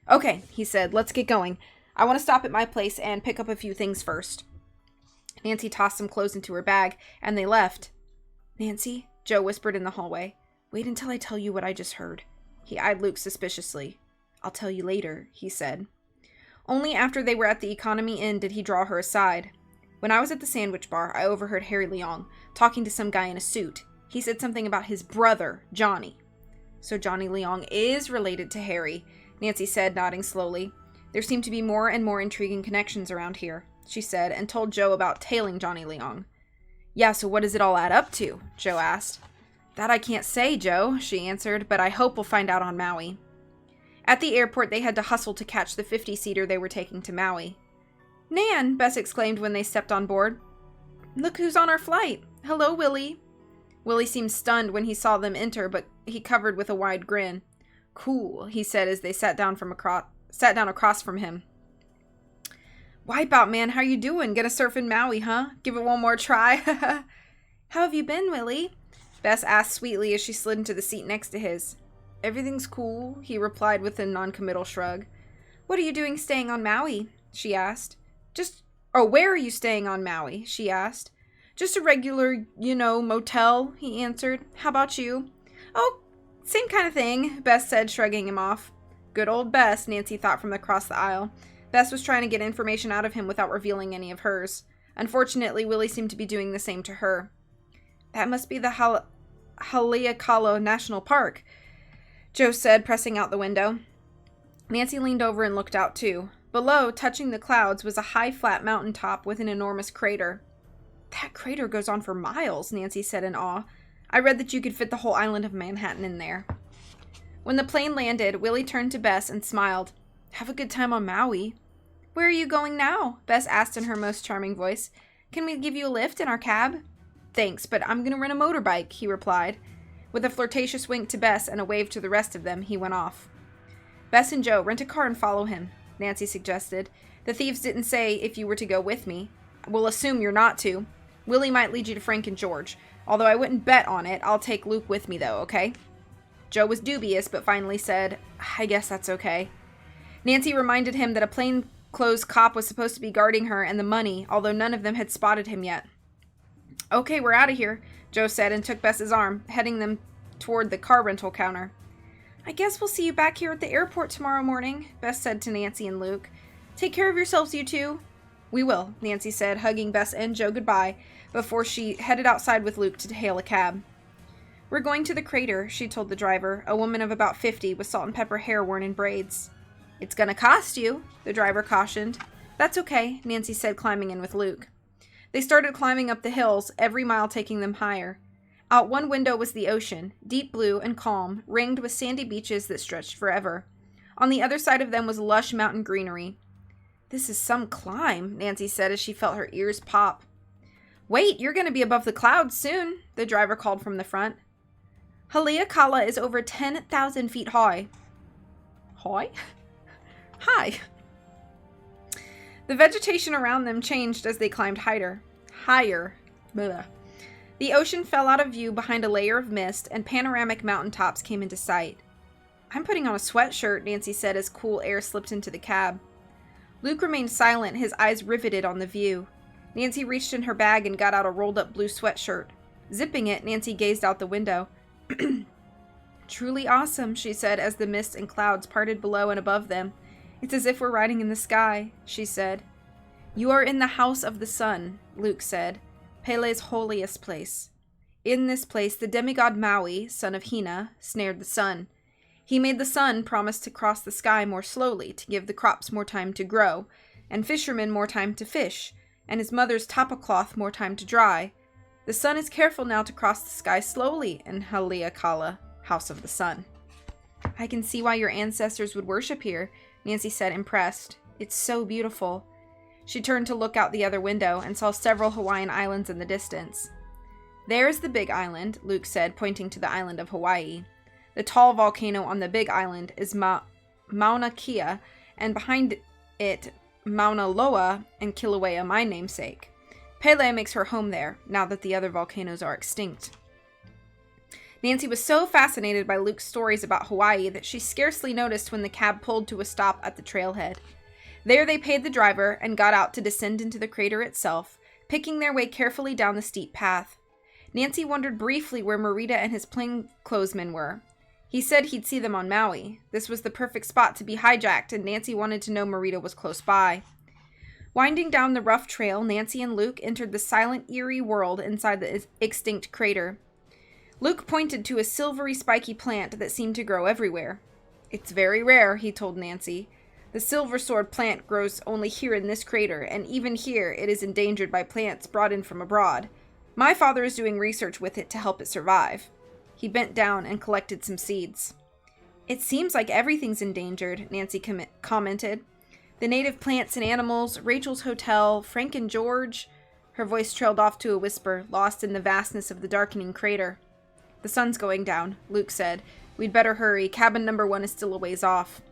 "Okay," he said, "let's get going. I want to stop at my place and pick up a few things first." Nancy tossed some clothes into her bag, and they left. "Nancy," Joe whispered in the hallway, "wait until I tell you what I just heard." He eyed Luke suspiciously. "I'll tell you later," he said. Only after they were at the Economy Inn did he draw her aside. "When I was at the sandwich bar, I overheard Harry Leong talking to some guy in a suit. He said something about his brother, Johnny." "So Johnny Leong is related to Harry," Nancy said, nodding slowly. "There seem to be more and more intriguing connections around here. she said, and told Joe about tailing Johnny Leong. Yeah, so what does it all add up to? Joe asked. That I can't say, Joe, she answered, but I hope we'll find out on Maui. At the airport, they had to hustle to catch the 50-seater they were taking to Maui. Nan, Bess exclaimed when they stepped on board. Look who's on our flight. Hello, Willie. Willie seemed stunned when he saw them enter, but he covered with a wide grin. Cool, he said as they sat down across from him. Wipeout, man, how you doing? Gonna surf in Maui, huh? Give it one more try? How have you been, Willie? Bess asked sweetly as she slid into the seat next to his. Everything's cool, he replied with a noncommittal shrug. What are you doing staying on Maui? She asked. Where are you staying on Maui? She asked. Just a regular, motel, he answered. How about you? Oh, same kind of thing, Bess said, shrugging him off. Good old Bess, Nancy thought from across the aisle. Bess was trying to get information out of him without revealing any of hers. Unfortunately, Willie seemed to be doing the same to her. That must be the Haleakala National Park, Joe said, pressing out the window. Nancy leaned over and looked out, too. Below, touching the clouds, was a high, flat mountain top with an enormous crater. That crater goes on for miles, Nancy said in awe. I read that you could fit the whole island of Manhattan in there. When the plane landed, Willie turned to Bess and smiled. Have a good time on Maui. Where are you going now? Bess asked in her most charming voice. Can we give you a lift in our cab? Thanks, but I'm going to rent a motorbike, he replied. With a flirtatious wink to Bess and a wave to the rest of them, he went off. Bess and Joe, rent a car and follow him, Nancy suggested. The thieves didn't say if you were to go with me. We'll assume you're not to. Willie might lead you to Frank and George. Although I wouldn't bet on it, I'll take Luke with me though, okay? Joe was dubious, but finally said, I guess that's okay. Nancy reminded him that a plainclothes cop was supposed to be guarding her and the money, although none of them had spotted him yet. Okay, we're out of here, Joe said and took Bess's arm, heading them toward the car rental counter. I guess we'll see you back here at the airport tomorrow morning, Bess said to Nancy and Luke. Take care of yourselves, you two. We will, Nancy said, hugging Bess and Joe goodbye before she headed outside with Luke to hail a cab. We're going to the crater, she told the driver, a woman of about 50 with salt and pepper hair worn in braids. It's gonna cost you, the driver cautioned. That's okay, Nancy said, climbing in with Luke. They started climbing up the hills, every mile taking them higher. Out one window was the ocean, deep blue and calm, ringed with sandy beaches that stretched forever. On the other side of them was lush mountain greenery. This is some climb, Nancy said as she felt her ears pop. Wait, you're going to be above the clouds soon, the driver called from the front. Haleakala is over 10,000 feet high. High? High. The vegetation around them changed as they climbed higher. Blah. The ocean fell out of view behind a layer of mist, and panoramic mountaintops came into sight. I'm putting on a sweatshirt, Nancy said as cool air slipped into the cab. Luke remained silent, his eyes riveted on the view. Nancy reached in her bag and got out a rolled-up blue sweatshirt. Zipping it, Nancy gazed out the window. Truly awesome, she said as the mist and clouds parted below and above them. It's as if we're riding in the sky, she said. You are in the house of the sun, Luke said. Pele's holiest place. In this place, the demigod Maui, son of Hina, snared the sun. He made the sun promise to cross the sky more slowly to give the crops more time to grow, and fishermen more time to fish, and his mother's tapa cloth more time to dry. The sun is careful now to cross the sky slowly in Haleakala, house of the sun. I can see why your ancestors would worship here, Nancy said, impressed. It's so beautiful. She turned to look out the other window and saw several Hawaiian islands in the distance. There's the big island, Luke said, pointing to the island of Hawaii. The tall volcano on the big island is Mauna Kea, and behind it, Mauna Loa and Kilauea, my namesake. Pele makes her home there, now that the other volcanoes are extinct. Nancy was so fascinated by Luke's stories about Hawaii that she scarcely noticed when the cab pulled to a stop at the trailhead. There they paid the driver and got out to descend into the crater itself, picking their way carefully down the steep path. Nancy wondered briefly where Morita and his plainclothesmen were. He said he'd see them on Maui. This was the perfect spot to be hijacked, and Nancy wanted to know Morita was close by. Winding down the rough trail, Nancy and Luke entered the silent, eerie world inside the extinct crater. Luke pointed to a silvery, spiky plant that seemed to grow everywhere. It's very rare, he told Nancy. The silver sword plant grows only here in this crater, and even here it is endangered by plants brought in from abroad. My father is doing research with it to help it survive. He bent down and collected some seeds. It seems like everything's endangered, Nancy commented. The native plants and animals, Rachel's hotel, Frank and George. Her voice trailed off to a whisper, lost in the vastness of the darkening crater. The sun's going down, Luke said. We'd better hurry. Cabin number 1 is still a ways off.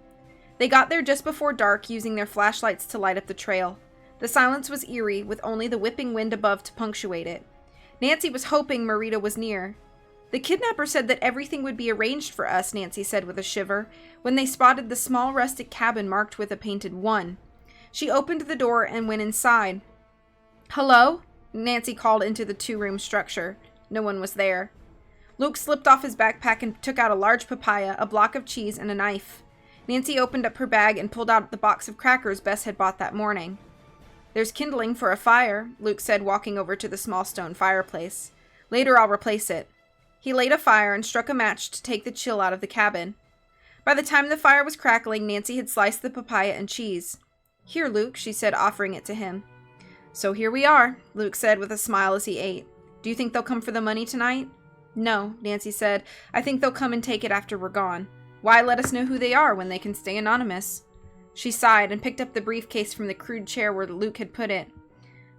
They got there just before dark, using their flashlights to light up the trail. The silence was eerie, with only the whipping wind above to punctuate it. Nancy was hoping Marita was near. The kidnapper said that everything would be arranged for us, Nancy said with a shiver, when they spotted the small rustic cabin marked with a painted 1. She opened the door and went inside. Hello? Nancy called into the 2-room structure. No one was there. Luke slipped off his backpack and took out a large papaya, a block of cheese, and a knife. Nancy opened up her bag and pulled out the box of crackers Bess had bought that morning. There's kindling for a fire, Luke said, walking over to the small stone fireplace. Later I'll replace it. He laid a fire and struck a match to take the chill out of the cabin. By the time the fire was crackling, Nancy had sliced the papaya and cheese. Here, Luke, she said, offering it to him. So here we are, Luke said with a smile as he ate. Do you think they'll come for the money tonight? No, Nancy said. I think they'll come and take it after we're gone. Why let us know who they are when they can stay anonymous? She sighed and picked up the briefcase from the crude chair where Luke had put it.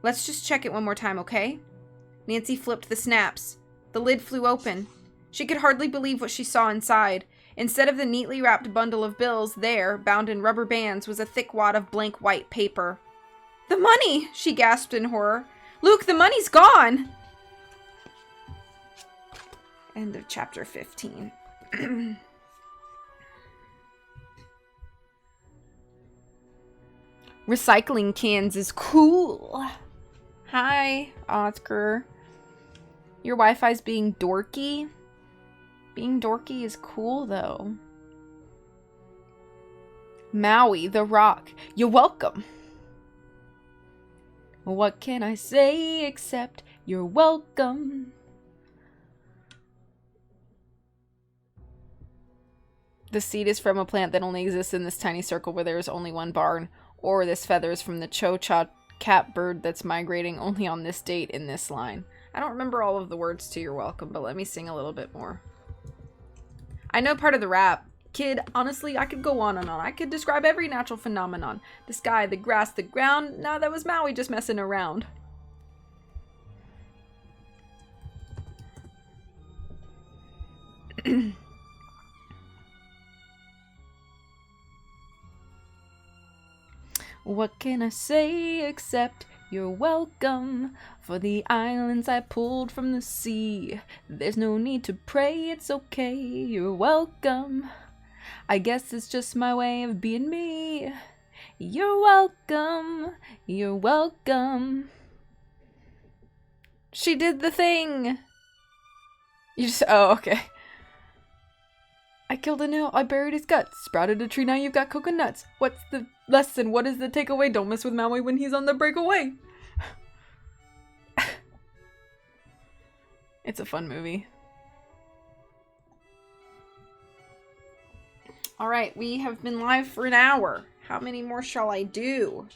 Let's just check it one more time, okay? Nancy flipped the snaps. The lid flew open. She could hardly believe what she saw inside. Instead of the neatly wrapped bundle of bills, there, bound in rubber bands, was a thick wad of blank white paper. The money! She gasped in horror. Luke, the money's gone! End of chapter 15. Recycling cans is cool. Hi, Oscar. Your Wi-Fi's being dorky. Being dorky is cool, though. Maui, the Rock. You're welcome. What can I say except you're welcome? The seed is from a plant that only exists in this tiny circle where there is only one barn. Or this feather is from the cho-cha catbird that's migrating only on this date in this line. I don't remember all of the words to You're Welcome, but let me sing a little bit more. I know part of the rap. Kid, honestly, I could go on and on. I could describe every natural phenomenon. The sky, the grass, the ground. No, that was Maui just messing around. What can I say except you're welcome for the islands I pulled from the sea. There's no need to pray, it's okay, you're welcome. I guess it's just my way of being me. You're welcome, you're welcome. She did the thing. You just, oh, okay. I killed an eel, I buried his guts, sprouted a tree, now you've got coconuts. What's the lesson? What is the takeaway? Don't mess with Maui when he's on the breakaway. It's a fun movie. Alright, we have been live for an hour. How many more shall I do?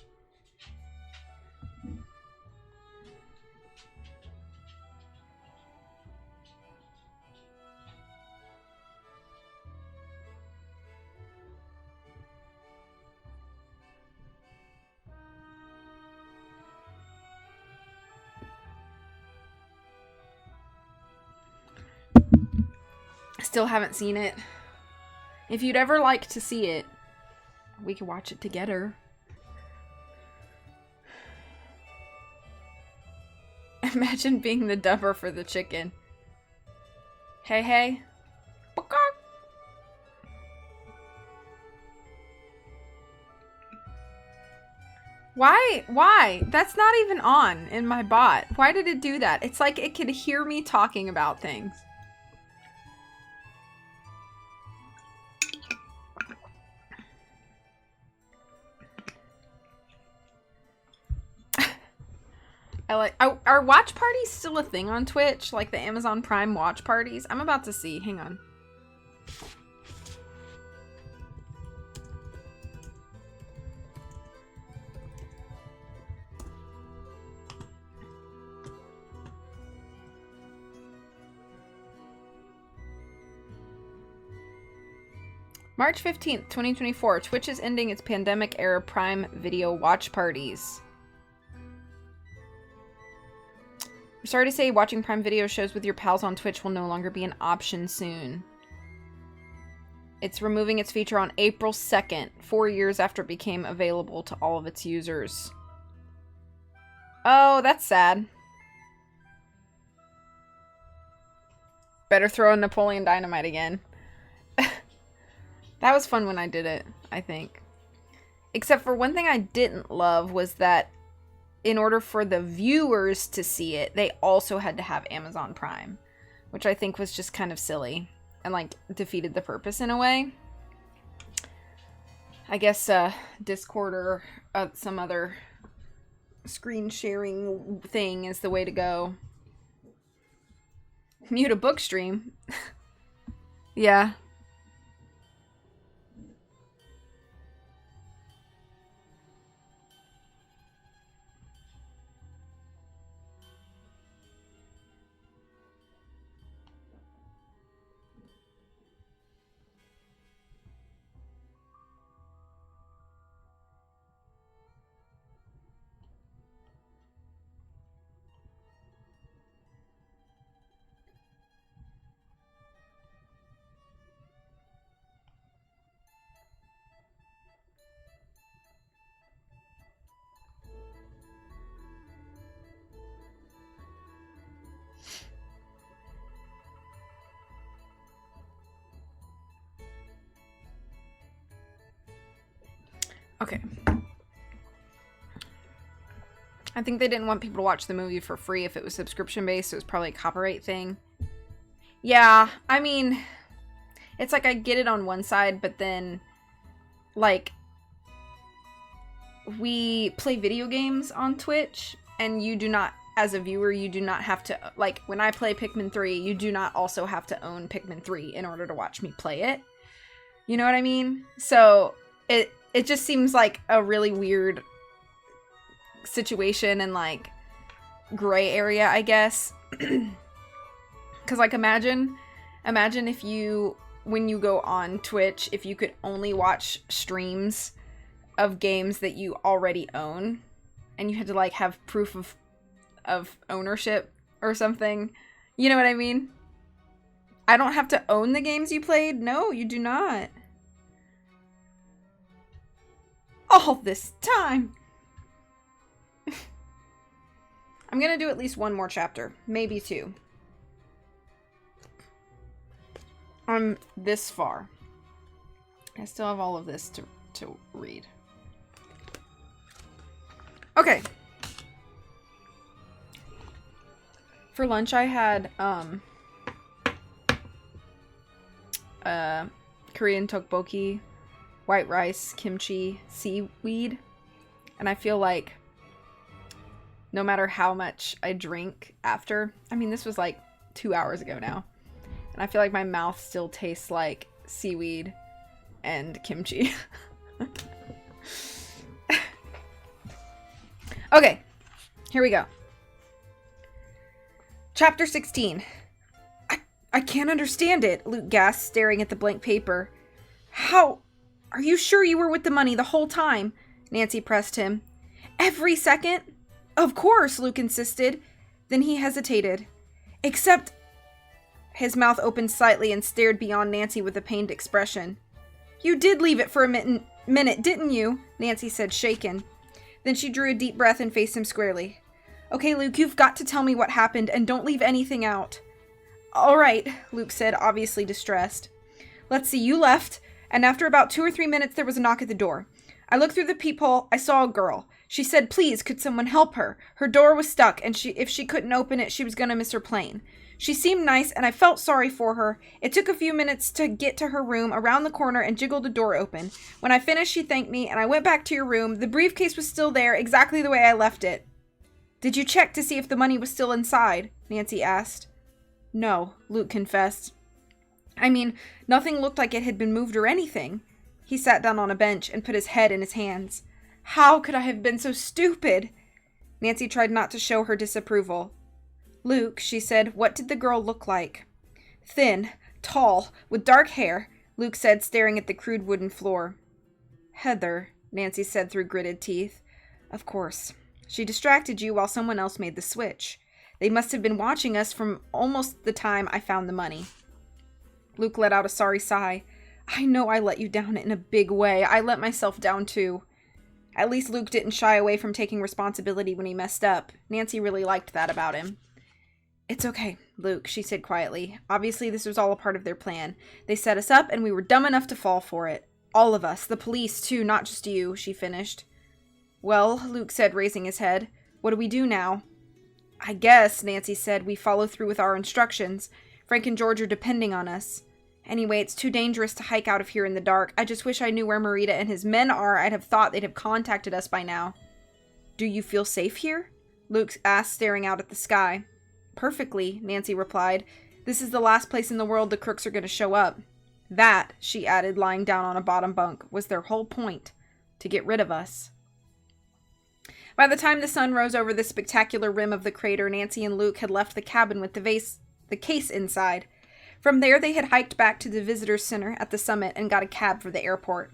Still haven't seen it. If you'd ever like to see it, we could watch it together. Imagine being the dubber for the chicken. Hey, hey. Why? Why? That's not even on in my bot. Why did it do that? It's like it could hear me talking about things. Are watch parties still a thing on Twitch? Like the Amazon Prime watch parties? I'm about to see. Hang on. March 15th, 2024. Twitch is ending its pandemic-era Prime Video watch parties. I'm sorry to say, watching Prime Video shows with your pals on Twitch will no longer be an option soon. It's removing its feature on April 2nd, 4 years after it became available to all of its users. Oh, that's sad. Better throw in Napoleon Dynamite again. That was fun when I did it, I think. Except for one thing I didn't love was that in order for the viewers to see it, they also had to have Amazon Prime, which I think was just kind of silly and like defeated the purpose in a way. I guess Discord or some other screen sharing thing is the way to go. Mute a book stream. Yeah. Okay. I think they didn't want people to watch the movie for free if it was subscription-based. So it was probably a copyright thing. Yeah, I mean, it's like I get it on one side, but then, like, we play video games on Twitch, and you do not, as a viewer, you do not have to, like, when I play Pikmin 3, you do not also have to own Pikmin 3 in order to watch me play it. You know what I mean? So, it just seems like a really weird situation and, like, gray area, I guess. Because, like, imagine if you, when you go on Twitch, if you could only watch streams of games that you already own, and you had to, like, have proof of ownership or something. You know what I mean? I don't have to own the games you played. No, you do not. All this time. I'm gonna do at least one more chapter. Maybe two. I'm this far. I still have all of this to read. Okay. For lunch I had Korean tteokbokki, white rice, kimchi, seaweed. And I feel like no matter how much I drink after, I mean, this was like 2 hours ago now, and I feel like my mouth still tastes like seaweed and kimchi. Okay, here we go. Chapter 16. I can't understand it, Luke gasped, staring at the blank paper. How? Are you sure you were with the money the whole time? Nancy pressed him. Every second? Of course, Luke insisted. Then he hesitated. Except... His mouth opened slightly and stared beyond Nancy with a pained expression. You did leave it for a minute, didn't you? Nancy said, shaken. Then she drew a deep breath and faced him squarely. Okay, Luke, you've got to tell me what happened, and don't leave anything out. All right, Luke said, obviously distressed. Let's see, you left, and after about 2 or 3 minutes, there was a knock at the door. I looked through the peephole. I saw a girl. She said, please, could someone help her? Her door was stuck, and if she couldn't open it, she was going to miss her plane. She seemed nice, and I felt sorry for her. It took a few minutes to get to her room, around the corner, and jiggle the door open. When I finished, she thanked me, and I went back to your room. The briefcase was still there, exactly the way I left it. Did you check to see if the money was still inside? Nancy asked. No, Luke confessed. I mean, nothing looked like it had been moved or anything. He sat down on a bench and put his head in his hands. How could I have been so stupid? Nancy tried not to show her disapproval. Luke, she said, what did the girl look like? Thin, tall, with dark hair. Luke said, staring at the crude wooden floor. Heather, Nancy said through gritted teeth. Of course. She distracted you while someone else made the switch. They must have been watching us from almost the time I found the money. Luke let out a sorry sigh. I know I let you down in a big way. I let myself down too. At least Luke didn't shy away from taking responsibility when he messed up. Nancy really liked that about him. It's okay, Luke, she said quietly. Obviously this was all a part of their plan. They set us up and we were dumb enough to fall for it. All of us. The police too, not just you, she finished. Well, Luke said, raising his head. What do we do now? I guess, Nancy said, we follow through with our instructions. Frank and George are depending on us. Anyway, it's too dangerous to hike out of here in the dark. I just wish I knew where Marita and his men are. I'd have thought they'd have contacted us by now. Do you feel safe here? Luke asked, staring out at the sky. Perfectly, Nancy replied. This is the last place in the world the crooks are going to show up. That, she added, lying down on a bottom bunk, was their whole point. To get rid of us. By the time the sun rose over the spectacular rim of the crater, Nancy and Luke had left the cabin with the case inside. From there, they had hiked back to the visitors center at the summit and got a cab for the airport.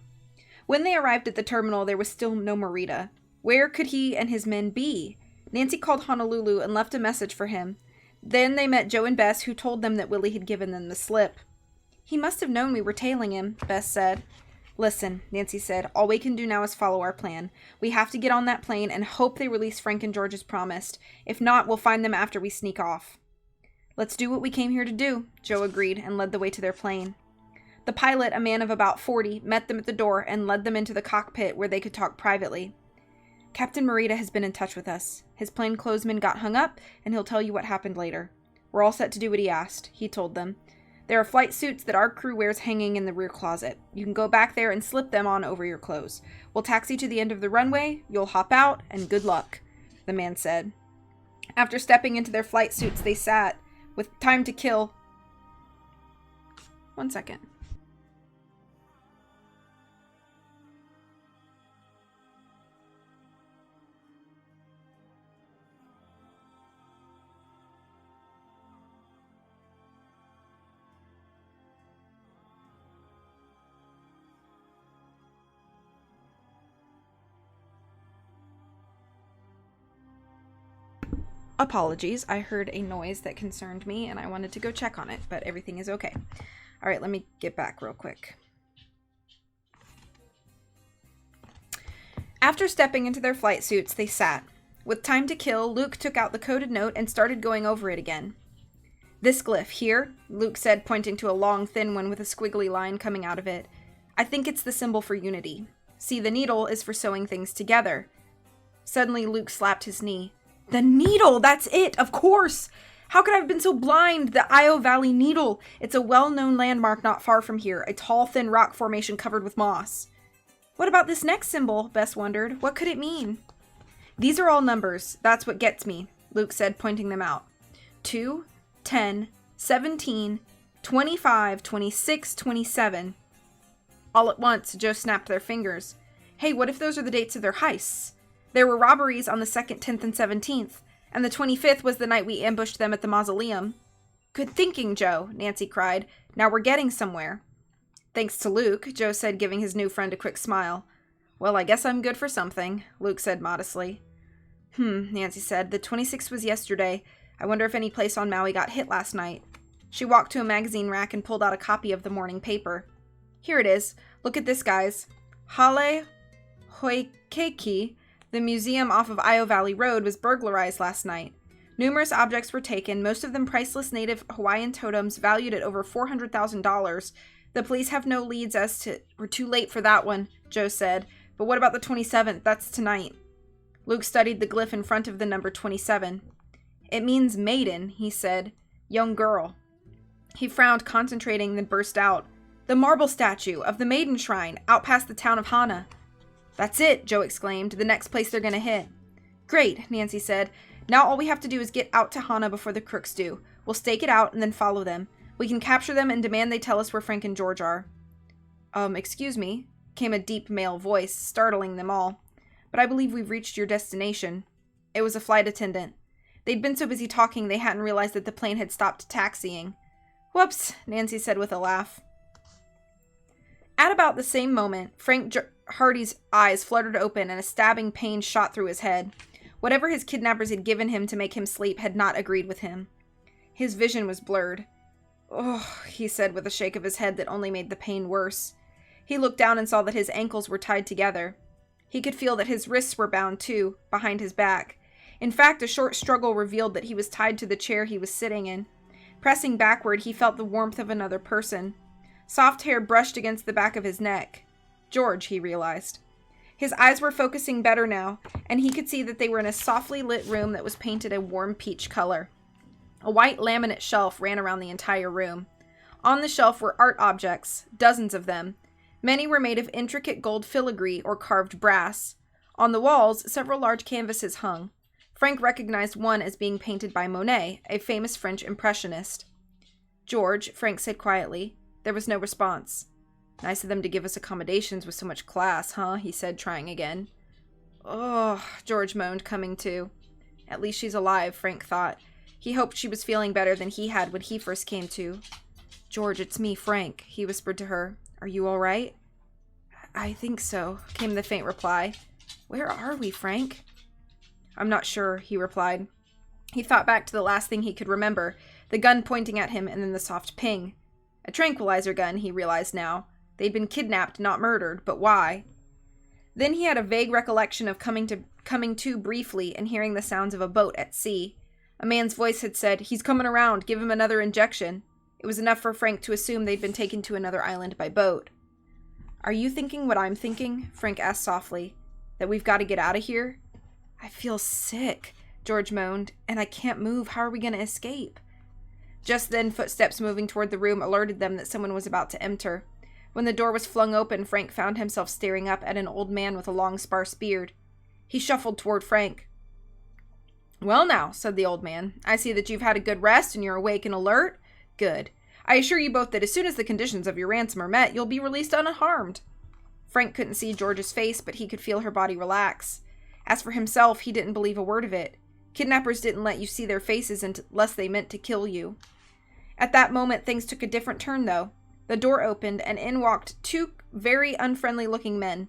When they arrived at the terminal, there was still no Marita. Where could he and his men be? Nancy called Honolulu and left a message for him. Then they met Joe and Bess, who told them that Willie had given them the slip. He must have known we were tailing him, Bess said. Listen, Nancy said, all we can do now is follow our plan. We have to get on that plane and hope they release Frank and George as promised. If not, we'll find them after we sneak off. Let's do what we came here to do, Joe agreed and led the way to their plane. The pilot, a man of about 40, met them at the door and led them into the cockpit where they could talk privately. Captain Morita has been in touch with us. His plainclothesman got hung up, and he'll tell you what happened later. We're all set to do what he asked, he told them. There are flight suits that our crew wears hanging in the rear closet. You can go back there and slip them on over your clothes. We'll taxi to the end of the runway, you'll hop out, and good luck, the man said. After stepping into their flight suits, they sat, with time to kill. 1 second. Apologies, I heard a noise that concerned me and I wanted to go check on it, but everything is okay. All right, let me get back real quick. After stepping into their flight suits, they sat. With time to kill, Luke took out the coded note and started going over it again. This glyph here, Luke said, pointing to a long, thin one with a squiggly line coming out of it. I think it's the symbol for unity. See, the needle is for sewing things together. Suddenly, Luke slapped his knee. The needle! That's it! Of course! How could I have been so blind? The Io Valley Needle! It's a well-known landmark not far from here. A tall, thin rock formation covered with moss. What about this next symbol? Bess wondered. What could it mean? These are all numbers. That's what gets me, Luke said, pointing them out. 2, 10, 17, 25, 26, 27. All at once, Joe snapped their fingers. Hey, what if those are the dates of their heists? There were robberies on the 2nd, 10th, and 17th, and the 25th was the night we ambushed them at the mausoleum. Good thinking, Joe, Nancy cried. Now we're getting somewhere. Thanks to Luke, Joe said, giving his new friend a quick smile. Well, I guess I'm good for something, Luke said modestly. Nancy said. The 26th was yesterday. I wonder if any place on Maui got hit last night. She walked to a magazine rack and pulled out a copy of the morning paper. Here it is. Look at this, guys. Hale Hoikeki, the museum off of Io Valley Road, was burglarized last night. Numerous objects were taken, most of them priceless native Hawaiian totems valued at over $400,000. The police have no leads as to... We're too late for that one, Joe said. But what about the 27th? That's tonight. Luke studied the glyph in front of the number 27. It means maiden, he said. Young girl. He frowned, concentrating, then burst out. The marble statue of the maiden shrine, out past the town of Hana. That's it, Joe exclaimed. The next place they're gonna hit. Great, Nancy said. Now all we have to do is get out to Hana before the crooks do. We'll stake it out and then follow them. We can capture them and demand they tell us where Frank and George are. Excuse me, came a deep male voice, startling them all. But I believe we've reached your destination. It was a flight attendant. They'd been so busy talking they hadn't realized that the plane had stopped taxiing. Whoops, Nancy said with a laugh. At about the same moment, Hardy's eyes fluttered open and a stabbing pain shot through his head. Whatever his kidnappers had given him to make him sleep had not agreed with him. His vision was blurred. "Oh," he said with a shake of his head that only made the pain worse. He looked down and saw that his ankles were tied together. He could feel that his wrists were bound too, behind his back. In fact, a short struggle revealed that he was tied to the chair he was sitting in. Pressing backward, he felt the warmth of another person. Soft hair brushed against the back of his neck. George, he realized. His eyes were focusing better now, and he could see that they were in a softly lit room that was painted a warm peach color. A white laminate shelf ran around the entire room. On the shelf were art objects, dozens of them. Many were made of intricate gold filigree or carved brass. On the walls, several large canvases hung. Frank recognized one as being painted by Monet, a famous French impressionist. "George," Frank said quietly. There was no response. "Nice of them to give us accommodations with so much class, huh?" he said, trying again. "Oh," George moaned, coming to. At least she's alive, Frank thought. He hoped she was feeling better than he had when he first came to. "George, it's me, Frank," he whispered to her. "Are you all right?" "I think so," came the faint reply. "Where are we, Frank?" "I'm not sure," he replied. He thought back to the last thing he could remember, the gun pointing at him and then the soft ping. A tranquilizer gun, he realized now. They'd been kidnapped, not murdered, but why? Then he had a vague recollection of coming to briefly and hearing the sounds of a boat at sea. A man's voice had said, "He's coming around, give him another injection." It was enough for Frank to assume they'd been taken to another island by boat. "Are you thinking what I'm thinking?" Frank asked softly. "That we've got to get out of here?" "I feel sick," George moaned, "and I can't move. How are we going to escape?" Just then, footsteps moving toward the room alerted them that someone was about to enter. When the door was flung open, Frank found himself staring up at an old man with a long, sparse beard. He shuffled toward Frank. "Well now," said the old man, "I see that you've had a good rest and you're awake and alert. Good. I assure you both that as soon as the conditions of your ransom are met, you'll be released unharmed." Frank couldn't see George's face, but he could feel her body relax. As for himself, he didn't believe a word of it. Kidnappers didn't let you see their faces unless they meant to kill you. At that moment, things took a different turn, though. The door opened, and in walked two very unfriendly-looking men.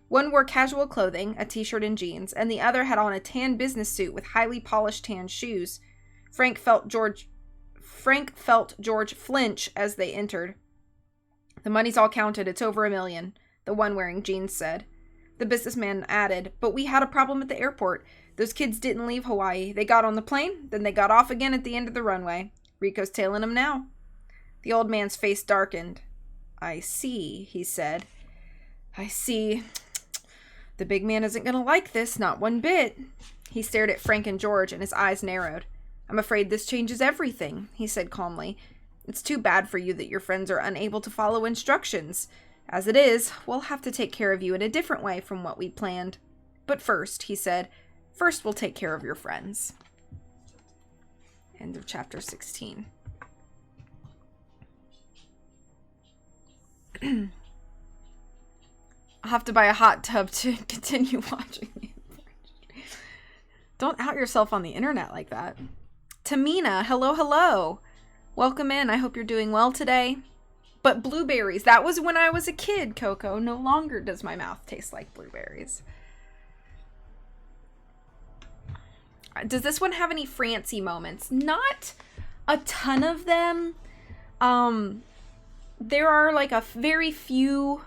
One wore casual clothing, a t-shirt and jeans, and the other had on a tan business suit with highly polished tan shoes. Frank felt George flinch as they entered. "The money's all counted. It's over $1 million, the one wearing jeans said. The businessman added, "But we had a problem at the airport. Those kids didn't leave Hawaii. They got on the plane, then they got off again at the end of the runway. Rico's tailing them now." The old man's face darkened. "I see," he said. "I see. The big man isn't going to like this, not one bit." He stared at Frank and George, and his eyes narrowed. "I'm afraid this changes everything," he said calmly. "It's too bad for you that your friends are unable to follow instructions. As it is, we'll have to take care of you in a different way from what we planned. But first," he said, "first we'll take care of your friends." End of chapter 16. I'll have to buy a hot tub to continue watching. Don't out yourself on the internet like that. Tamina, hello, hello. Welcome in. I hope you're doing well today. But blueberries, that was when I was a kid, Coco. No longer does my mouth taste like blueberries. Does this one have any Francie moments? Not a ton of them. There are like a very few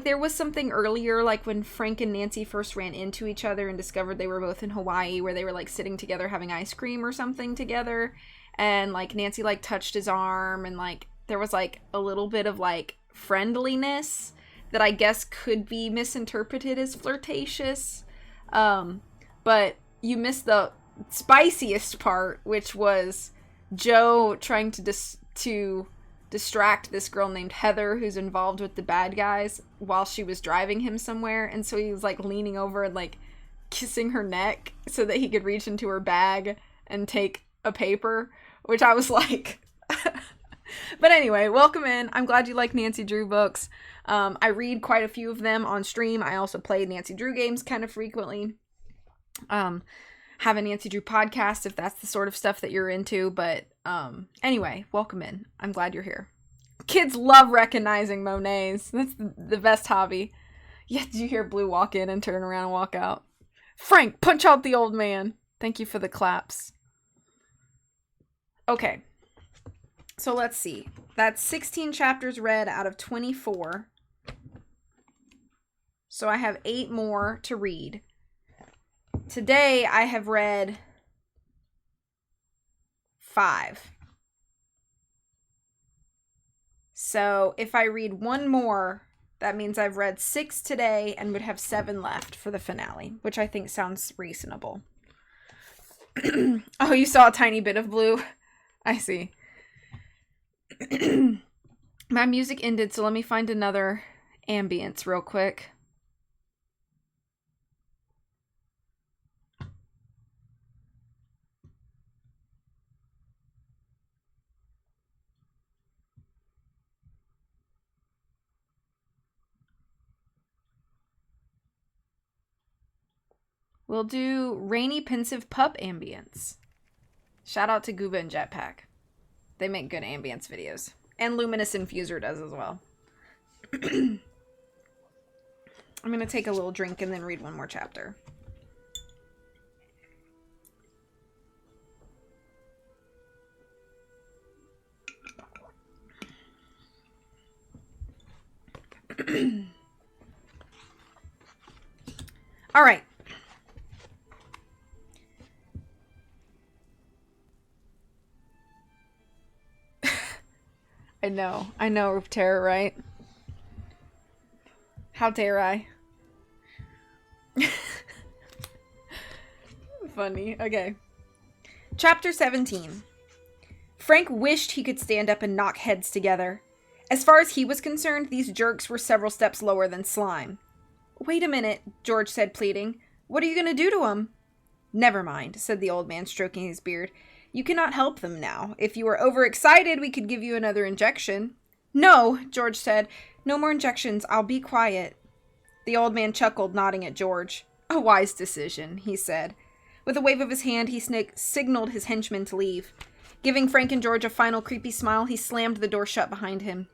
there was something earlier, like when Frank and Nancy first ran into each other and discovered they were both in Hawaii, where they were like sitting together having ice cream or something together, and like Nancy like touched his arm, and like there was like a little bit of like friendliness that I guess could be misinterpreted as flirtatious. But you missed the spiciest part, which was Joe trying to distract this girl named Heather, who's involved with the bad guys, while she was driving him somewhere. And so he was like leaning over and like kissing her neck so that he could reach into her bag and take a paper, which I was like, but anyway, welcome in. I'm glad you like Nancy Drew books. I read quite a few of them on stream. I also play Nancy Drew games kind of frequently. Have a Nancy Drew podcast if that's the sort of stuff that you're into. But anyway, welcome in. I'm glad you're here. Kids love recognizing Monets. That's the best hobby. Yeah, did you hear Blue walk in and turn around and walk out? Frank, punch out the old man. Thank you for the claps. Okay. So let's see. That's 16 chapters read out of 24. So I have 8 more to read. Today I have read 5. So if I read one more, that means I've read 6 today and would have 7 left for the finale, which I think sounds reasonable. Oh, you saw a tiny bit of Blue? I see. My music ended, so let me find another ambience real quick. We'll do Rainy Pensive Pup ambience. Shout out to Gooba and Jetpack. They make good ambience videos. And Luminous Infuser does as well. I'm going to take a little drink and then read one more chapter. All right. I know, Terror, right? How dare I? Funny. Okay. Chapter 17. Frank wished he could stand up and knock heads together. As far as he was concerned, these jerks were several steps lower than slime. Wait a minute, George said, pleading. What are you going to do to him? Never mind, said the old man, stroking his beard. You cannot help them now. If you were overexcited, we could give you another injection. No, George said. No more injections. I'll be quiet. The old man chuckled, nodding at George. A wise decision, he said. With a wave of his hand, he signaled his henchmen to leave. Giving Frank and George a final creepy smile, he slammed the door shut behind him.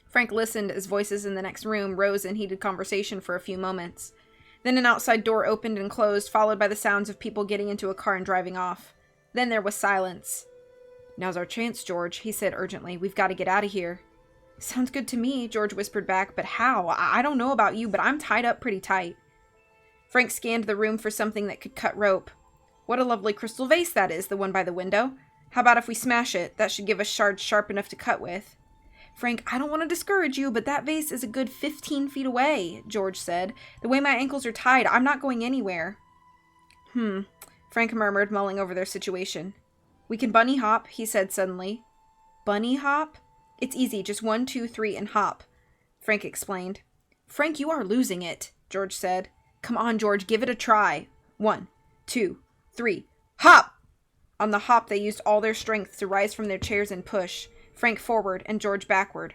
Frank listened as voices in the next room rose in heated conversation for a few moments. Then an outside door opened and closed, followed by the sounds of people getting into a car and driving off. Then there was silence. Now's our chance, George, he said urgently. We've got to get out of here. Sounds good to me, George whispered back, but how? I don't know about you, but I'm tied up pretty tight. Frank scanned the room for something that could cut rope. What a lovely crystal vase that is, the one by the window. How about if we smash it? That should give us shards sharp enough to cut with. Frank, I don't want to discourage you, but that vase is a good 15 feet away, George said. The way my ankles are tied, I'm not going anywhere. Frank murmured, mulling over their situation. We can bunny hop, he said suddenly. Bunny hop? It's easy, just 1, 2, 3, and hop, Frank explained. Frank, you are losing it, George said. Come on, George, give it a try. 1, 2, 3, hop! On the hop, they used all their strength to rise from their chairs and push, Frank forward and George backward.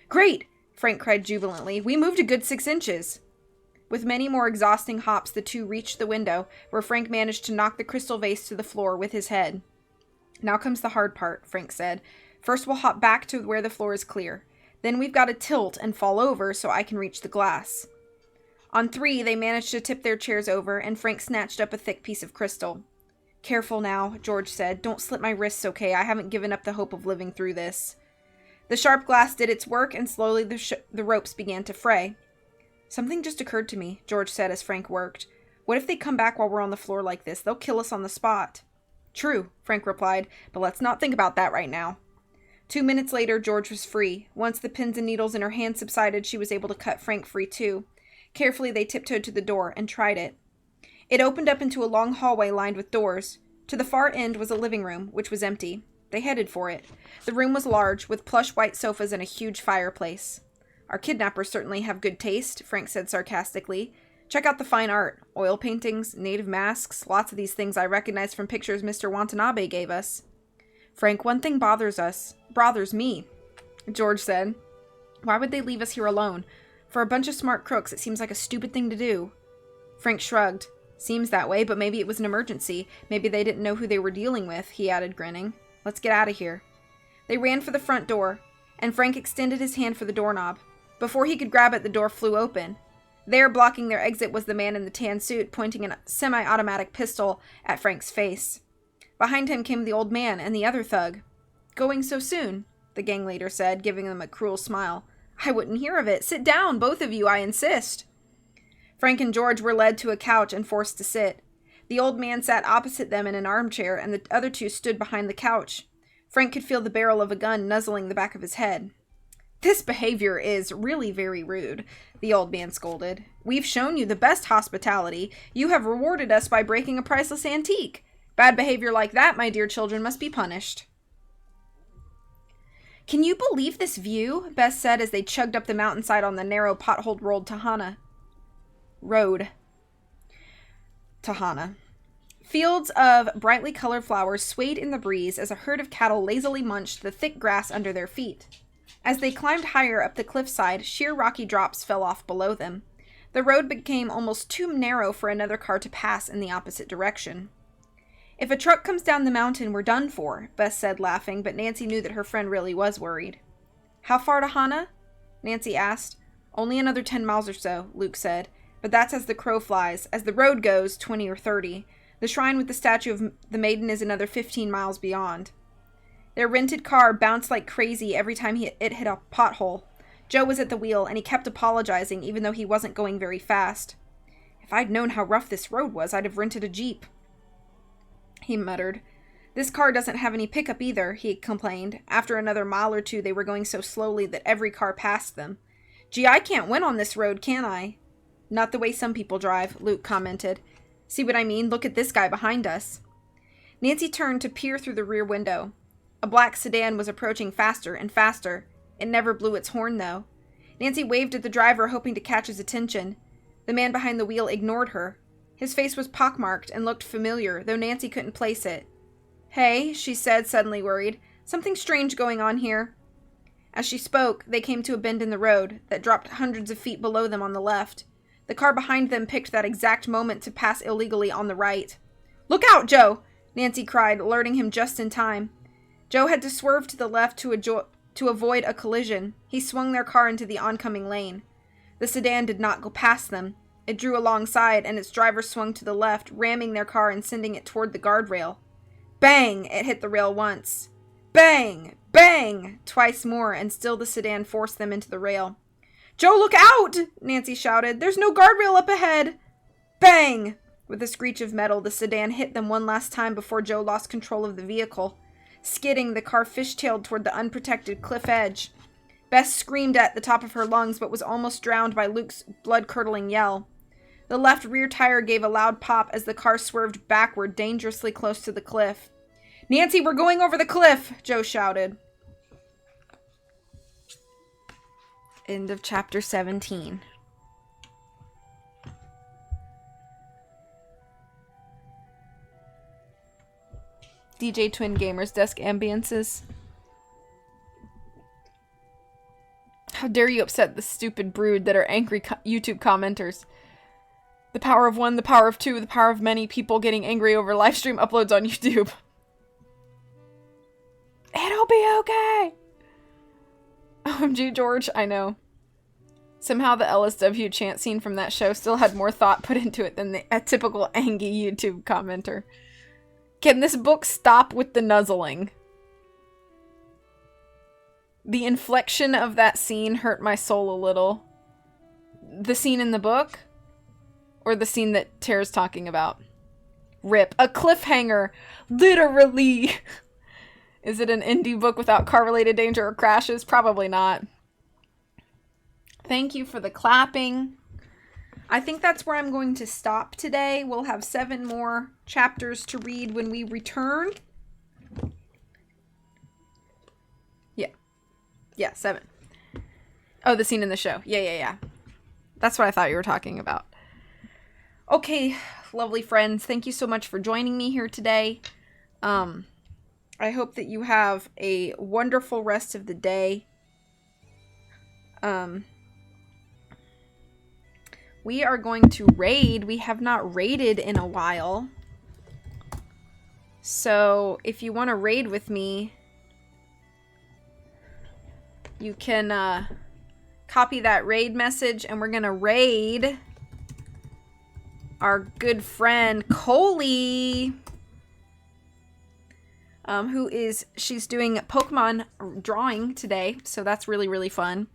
Great! Frank cried jubilantly. We moved a good 6 inches. With many more exhausting hops, the two reached the window, where Frank managed to knock the crystal vase to the floor with his head. Now comes the hard part, Frank said. First we'll hop back to where the floor is clear. Then we've got to tilt and fall over so I can reach the glass. On 3, they managed to tip their chairs over, and Frank snatched up a thick piece of crystal. Careful now, George said. Don't slip my wrists, okay? I haven't given up the hope of living through this. The sharp glass did its work, and slowly the ropes began to fray. Something just occurred to me, George said as Frank worked. What if they come back while we're on the floor like this? They'll kill us on the spot. True, Frank replied, but let's not think about that right now. 2 minutes later, George was free. Once the pins and needles in her hand subsided, she was able to cut Frank free too. Carefully, they tiptoed to the door and tried it. It opened up into a long hallway lined with doors. To the far end was a living room, which was empty. They headed for it. The room was large, with plush white sofas and a huge fireplace. Our kidnappers certainly have good taste, Frank said sarcastically. Check out the fine art. Oil paintings, native masks, lots of these things I recognize from pictures Mr. Watanabe gave us. Frank, one thing bothers me, George said. Why would they leave us here alone? For a bunch of smart crooks, it seems like a stupid thing to do. Frank shrugged. Seems that way, but maybe it was an emergency. Maybe they didn't know who they were dealing with, he added, grinning. Let's get out of here. They ran for the front door, and Frank extended his hand for the doorknob. Before he could grab it, the door flew open. There, blocking their exit, was the man in the tan suit, pointing a semi-automatic pistol at Frank's face. Behind him came the old man and the other thug. "Going so soon?" the gang leader said, giving them a cruel smile. "I wouldn't hear of it. Sit down, both of you, I insist." Frank and George were led to a couch and forced to sit. The old man sat opposite them in an armchair, and the other two stood behind the couch. Frank could feel the barrel of a gun nuzzling the back of his head. "This behavior is really very rude," the old man scolded. "We've shown you the best hospitality. You have rewarded us by breaking a priceless antique. Bad behavior like that, my dear children, must be punished." "Can you believe this view?" Bess said as they chugged up the mountainside on the narrow, potholed road. Tahana. Fields of brightly colored flowers swayed in the breeze as a herd of cattle lazily munched the thick grass under their feet. As they climbed higher up the cliffside, sheer rocky drops fell off below them. The road became almost too narrow for another car to pass in the opposite direction. "If a truck comes down the mountain, we're done for," Bess said, laughing, but Nancy knew that her friend really was worried. "How far to Hana?" Nancy asked. "Only another 10 miles or so," Luke said, "but that's as the crow flies. As the road goes, 20 or 30. The shrine with the statue of the maiden is another 15 miles beyond." Their rented car bounced like crazy every time it hit a pothole. Joe was at the wheel, and he kept apologizing, even though he wasn't going very fast. "If I'd known how rough this road was, I'd have rented a Jeep," he muttered. "This car doesn't have any pickup either," he complained. After another mile or two, they were going so slowly that every car passed them. "Gee, I can't win on this road, can I?" "Not the way some people drive," Luke commented. "See what I mean? Look at this guy behind us." Nancy turned to peer through the rear window. A black sedan was approaching faster and faster. It never blew its horn, though. Nancy waved at the driver, hoping to catch his attention. The man behind the wheel ignored her. His face was pockmarked and looked familiar, though Nancy couldn't place it. "Hey," she said, suddenly worried. "Something strange going on here." As she spoke, they came to a bend in the road that dropped hundreds of feet below them on the left. The car behind them picked that exact moment to pass illegally on the right. "Look out, Joe!" Nancy cried, alerting him just in time. Joe had to swerve to the left to avoid a collision. He swung their car into the oncoming lane. The sedan did not go past them. It drew alongside, and its driver swung to the left, ramming their car and sending it toward the guardrail. Bang! It hit the rail once. Bang! Bang! Twice more, and still the sedan forced them into the rail. "Joe, look out!" Nancy shouted. "There's no guardrail up ahead!" Bang! With a screech of metal, the sedan hit them one last time before Joe lost control of the vehicle. Skidding, the car fishtailed toward the unprotected cliff edge. Bess screamed at the top of her lungs, but was almost drowned by Luke's blood-curdling yell. The left rear tire gave a loud pop as the car swerved backward, dangerously close to the cliff. "Nancy, we're going over the cliff!" Joe shouted. End of chapter 17. DJ Twin Gamer's desk ambiances. How dare you upset the stupid brood that are angry YouTube commenters. The power of one, the power of two, the power of many people getting angry over live stream uploads on YouTube. It'll be okay. OMG, George, I know. Somehow the LSW chant scene from that show still had more thought put into it than a typical angry YouTube commenter. Can this book stop with the nuzzling? The inflection of that scene hurt my soul a little. The scene in the book? Or the scene that Tara's talking about? Rip. A cliffhanger! Literally! Is it an indie book without car-related danger or crashes? Probably not. Thank you for the clapping. I think that's where I'm going to stop today. We'll have 7 more chapters to read when we return. Yeah, 7. Oh, the scene in the show. Yeah. That's what I thought you were talking about. Okay, lovely friends. Thank you so much for joining me here today. I hope that you have a wonderful rest of the day. We are going to raid. We have not raided in a while. So, if you want to raid with me, you can copy that raid message, and we're going to raid our good friend Coley, she's doing Pokemon drawing today, so that's really, really fun.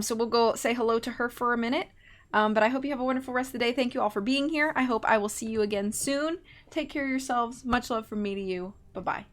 So we'll go say hello to her for a minute. But I hope you have a wonderful rest of the day. Thank you all for being here. I hope I will see you again soon. Take care of yourselves. Much love from me to you. Bye-bye.